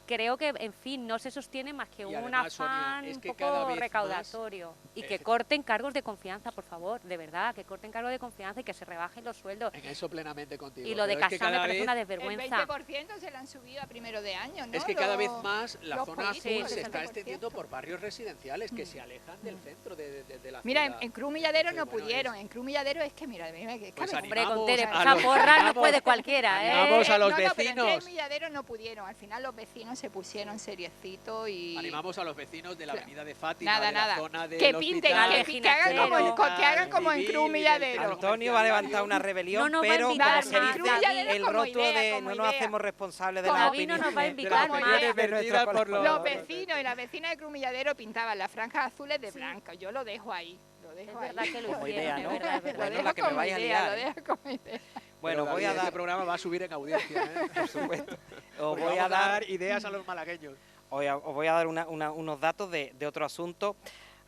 creo que, en fin, no se sostiene más que Y un además, Sonia, afán es que un cada poco vez recaudatorio. Y que corten cargos de confianza, por favor, de verdad, que corten cargos de confianza y que se rebajen los sueldos. En eso plenamente contigo. Y lo de pero es que Casado me cada parece vez- una El desvergüenza. 20% se lo han subido a primero de año, ¿no? Es que cada vez más la los zona azul políticos, se el está 20%. extendiendo por barrios residenciales que se alejan del centro de la Mira, ciudad. en Cruz Milladero Entonces, no bueno, pudieron. es- En Cruz Milladero es que, mira, que Pues Hombre, con animamos Tere a esa los- porra no animamos- puede cualquiera, ¿eh? animamos a los no, pero en vecinos. Tres Milladero no pudieron. Al final los vecinos se pusieron seriecitos y... Animamos a los vecinos de la avenida de Fátima, Nada, de la nada. zona del Que pinten, hospital, que hagan como en Civil Cruz y del Milladero. centro Antonio va a comercial. levantar una rebelión, No nos va a pero invitar como se más, dice David. el Como rótulo idea, de como no nos idea. hacemos responsables de Como las David no opiniones nos va a de invitar las más. opiniones de Vertidas nuestros por los- Los colaboradores. vecinos y las vecinas de Cruz Milladero pintaban las franjas azules de blanca. Yo lo dejo ahí. Lo Es dejo verdad ahí. que lo Como hicieron, idea, es ¿no? verdad, es Lo verdad. Bueno, dejo la que me como vaya a idea, liar, lo ¿eh? dejo como idea. Bueno, Pero, voy a David, dar, este programa va a subir en audiencia, ¿eh? por supuesto, os Porque voy a vamos dar ideas a los malagueños. os voy a dar unos datos de otro asunto,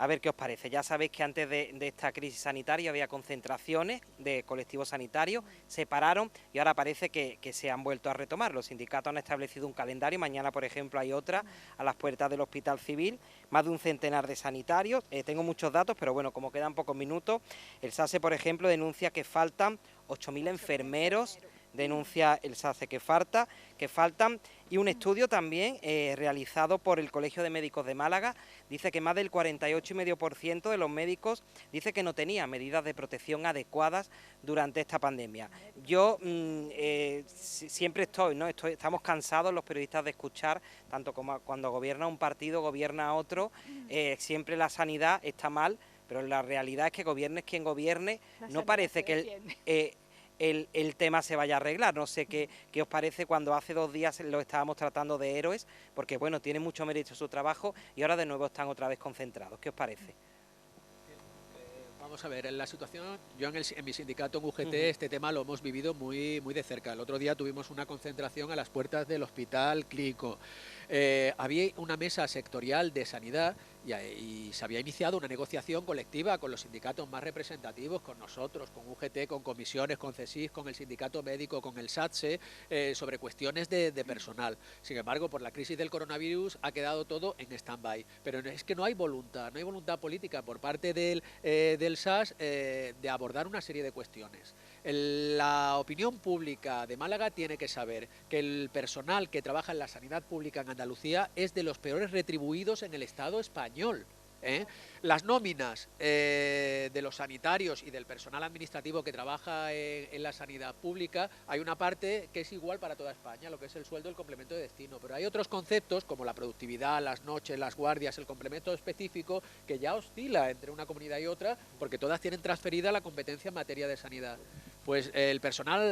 a ver qué os parece. Ya sabéis que antes de esta crisis sanitaria había concentraciones de colectivos sanitarios, se pararon y ahora parece que se han vuelto a retomar. Los sindicatos han establecido un calendario, mañana, por ejemplo, hay otra a las puertas del Hospital Civil, más de un centenar de sanitarios. Tengo muchos datos, pero bueno, como quedan pocos minutos, el SASE, por ejemplo, denuncia que faltan 8.000 enfermeros, denuncia el SACE que faltan, y un estudio también realizado por el Colegio de Médicos de Málaga dice que más del 48,5% de los médicos dice que no tenían medidas de protección adecuadas durante esta pandemia. Yo siempre estamos cansados los periodistas de escuchar, tanto como cuando gobierna un partido, gobierna otro, siempre la sanidad está mal, pero la realidad es que gobierne quien gobierne, no parece que el tema se vaya a arreglar. No sé qué os parece cuando hace 2 días lo estábamos tratando de héroes, porque bueno, tiene mucho mérito su trabajo y ahora de nuevo están otra vez concentrados. ¿Qué os parece? Vamos a ver, en la situación, yo en mi sindicato en UGT este tema lo hemos vivido muy de cerca. El otro día tuvimos una concentración a las puertas del Hospital Clínico. Había una mesa sectorial de sanidad y se había iniciado una negociación colectiva con los sindicatos más representativos, con nosotros, con UGT, con comisiones, con CESIS, con el sindicato médico, con el SATSE, sobre cuestiones de personal. Sin embargo, por la crisis del coronavirus ha quedado todo en stand-by. Pero es que no hay voluntad política por parte del SAS de abordar una serie de cuestiones. La opinión pública de Málaga tiene que saber que el personal que trabaja en la sanidad pública en Andalucía es de los peores retribuidos en el Estado español. Las nóminas de los sanitarios y del personal administrativo que trabaja en la sanidad pública, hay una parte que es igual para toda España, lo que es el sueldo, el complemento de destino, pero hay otros conceptos como la productividad, las noches, las guardias, el complemento específico, que ya oscila entre una comunidad y otra, porque todas tienen transferida la competencia en materia de sanidad. Pues el personal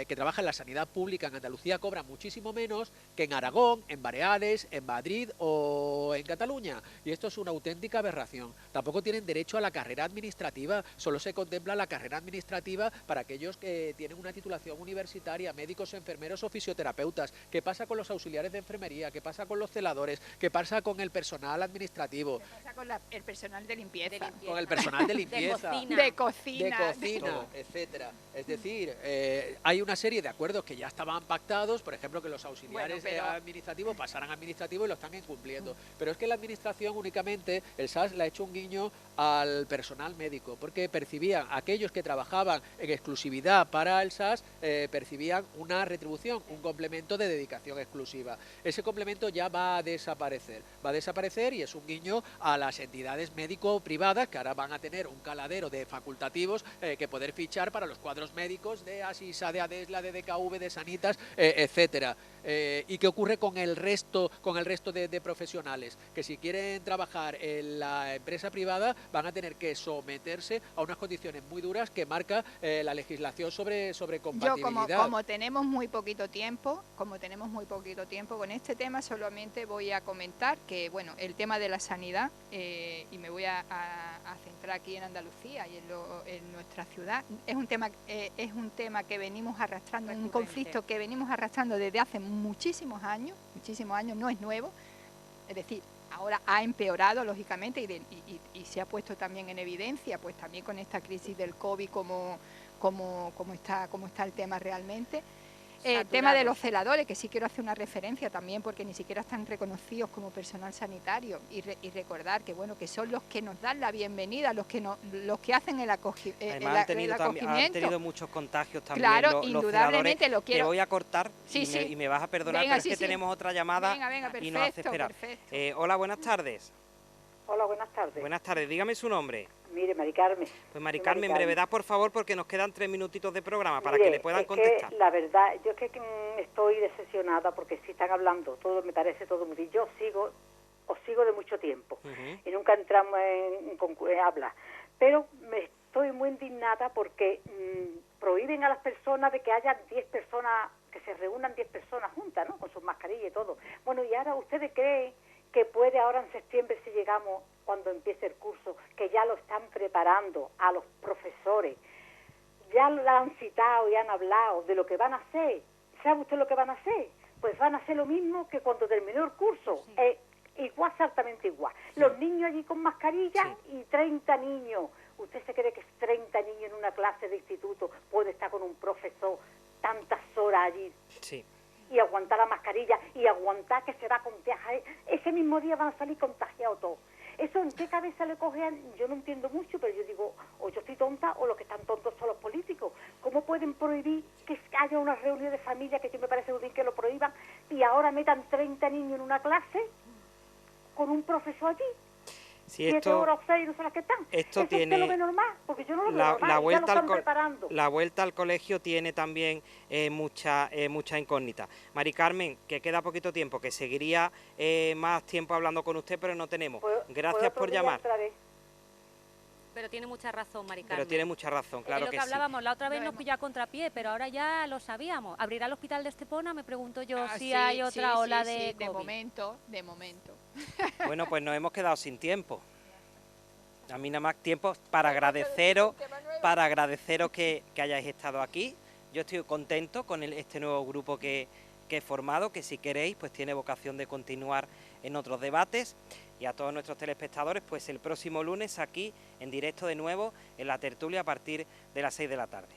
que trabaja en la sanidad pública en Andalucía cobra muchísimo menos que en Aragón, en Baleares, en Madrid o en Cataluña. Y esto es una auténtica aberración. Tampoco tienen derecho a la carrera administrativa, solo se contempla la carrera administrativa para aquellos que tienen una titulación universitaria, médicos, enfermeros o fisioterapeutas. ¿Qué pasa con los auxiliares de enfermería? ¿Qué pasa con los celadores? ¿Qué pasa con el personal administrativo? ¿Qué pasa con el personal de limpieza? Con el personal de limpieza. De cocina. Etcétera. Es decir, hay una serie de acuerdos que ya estaban pactados, por ejemplo, que los auxiliares administrativos pasaran a administrativo y lo están incumpliendo. Pero es que la administración únicamente, el SAS le ha hecho un guiño al personal médico, porque percibían, aquellos que trabajaban en exclusividad para el SAS, percibían una retribución, un complemento de dedicación exclusiva. Ese complemento ya va a desaparecer y es un guiño a las entidades médico-privadas que ahora van a tener un caladero de facultativos que poder fichar para los cuadros médicos de ASISA, de ADESLA, de DKV, de Sanitas, etcétera. ¿Y qué ocurre con el resto de profesionales? Que si quieren trabajar en la empresa privada van a tener que someterse a unas condiciones muy duras que marca la legislación sobre compatibilidad. Yo como tenemos muy poquito tiempo con este tema, solamente voy a comentar que bueno, el tema de la sanidad, y me voy a centrar aquí en Andalucía y en nuestra ciudad, es un tema que venimos arrastrando, un conflicto que venimos arrastrando desde hace muchísimos años, no es nuevo, es decir, ahora ha empeorado lógicamente y se ha puesto también en evidencia, pues también con esta crisis del COVID como está el tema realmente. El tema de los celadores, que sí quiero hacer una referencia también, porque ni siquiera están reconocidos como personal sanitario, y recordar que bueno, que son los que nos dan la bienvenida, los que hacen el Además, acogimiento. han tenido muchos contagios también. Claro, los indudablemente celadores. lo quiero. Te voy a cortar Sí, y me vas a perdonar, venga, pero es que tenemos otra llamada perfecto, y nos hace esperar. Perfecto. Hola, buenas tardes. Hola, buenas tardes. Buenas tardes, dígame su nombre. Mire, Mari Carmen. Pues Mari Carmen, en brevedad, por favor, porque nos quedan 3 minutitos de programa para Mire, que le puedan es contestar. Que, la verdad, yo es que estoy decepcionada porque si están hablando, todo me parece todo muy... Yo os sigo de mucho tiempo y nunca entramos en hablar. Pero me estoy muy indignada porque prohíben a las personas de que haya 10 personas, que se reúnan 10 personas juntas, ¿no? Con sus mascarillas y todo. Bueno, y ahora ustedes creen que puede ahora en septiembre, si llegamos, cuando empiece el curso, que ya lo están preparando a los profesores, ya lo han citado y han hablado de lo que van a hacer. ¿Sabe usted lo que van a hacer? Pues van a hacer lo mismo que cuando terminó el curso, igual, exactamente igual. Sí. Los niños allí con mascarilla y 30 niños. ¿Usted se cree que 30 niños en una clase de instituto puede estar con un profesor tantas horas allí? Sí. Y aguantar la mascarilla y aguantar que se va a contagiar. Ese mismo día van a salir contagiados todos. ¿Eso en qué cabeza le cogen? Yo no entiendo mucho, pero yo digo, o yo estoy tonta o los que están tontos son los políticos. ¿Cómo pueden prohibir que haya una reunión de familia, que yo me parece muy bien que lo prohíban, y ahora metan 30 niños en una clase con un profesor allí? Si 7 horas o 6, no sé las que están. Esto ¿Eso tiene usted lo ve normal? Porque yo no lo veo normal, ya lo están preparando. La vuelta al colegio tiene también mucha incógnita. Mari Carmen, que queda poquito tiempo, que seguiría más tiempo hablando con usted, pero no tenemos. Gracias por llamar. Pero tiene mucha razón, Mari Carmen. Pero tiene mucha razón, claro que sí. Lo que hablábamos, la otra vez nos pilló a contrapié, pero ahora ya lo sabíamos. ¿Abrirá el hospital de Estepona? Me pregunto yo si hay otra ola de COVID. De momento. Bueno, pues nos hemos quedado sin tiempo. A mí nada más tiempo para agradeceros que hayáis estado aquí. Yo estoy contento con este nuevo grupo que he formado, que si queréis pues tiene vocación de continuar en otros debates. Y a todos nuestros telespectadores, pues el próximo lunes aquí en directo de nuevo en la tertulia a partir de las 6 de la tarde.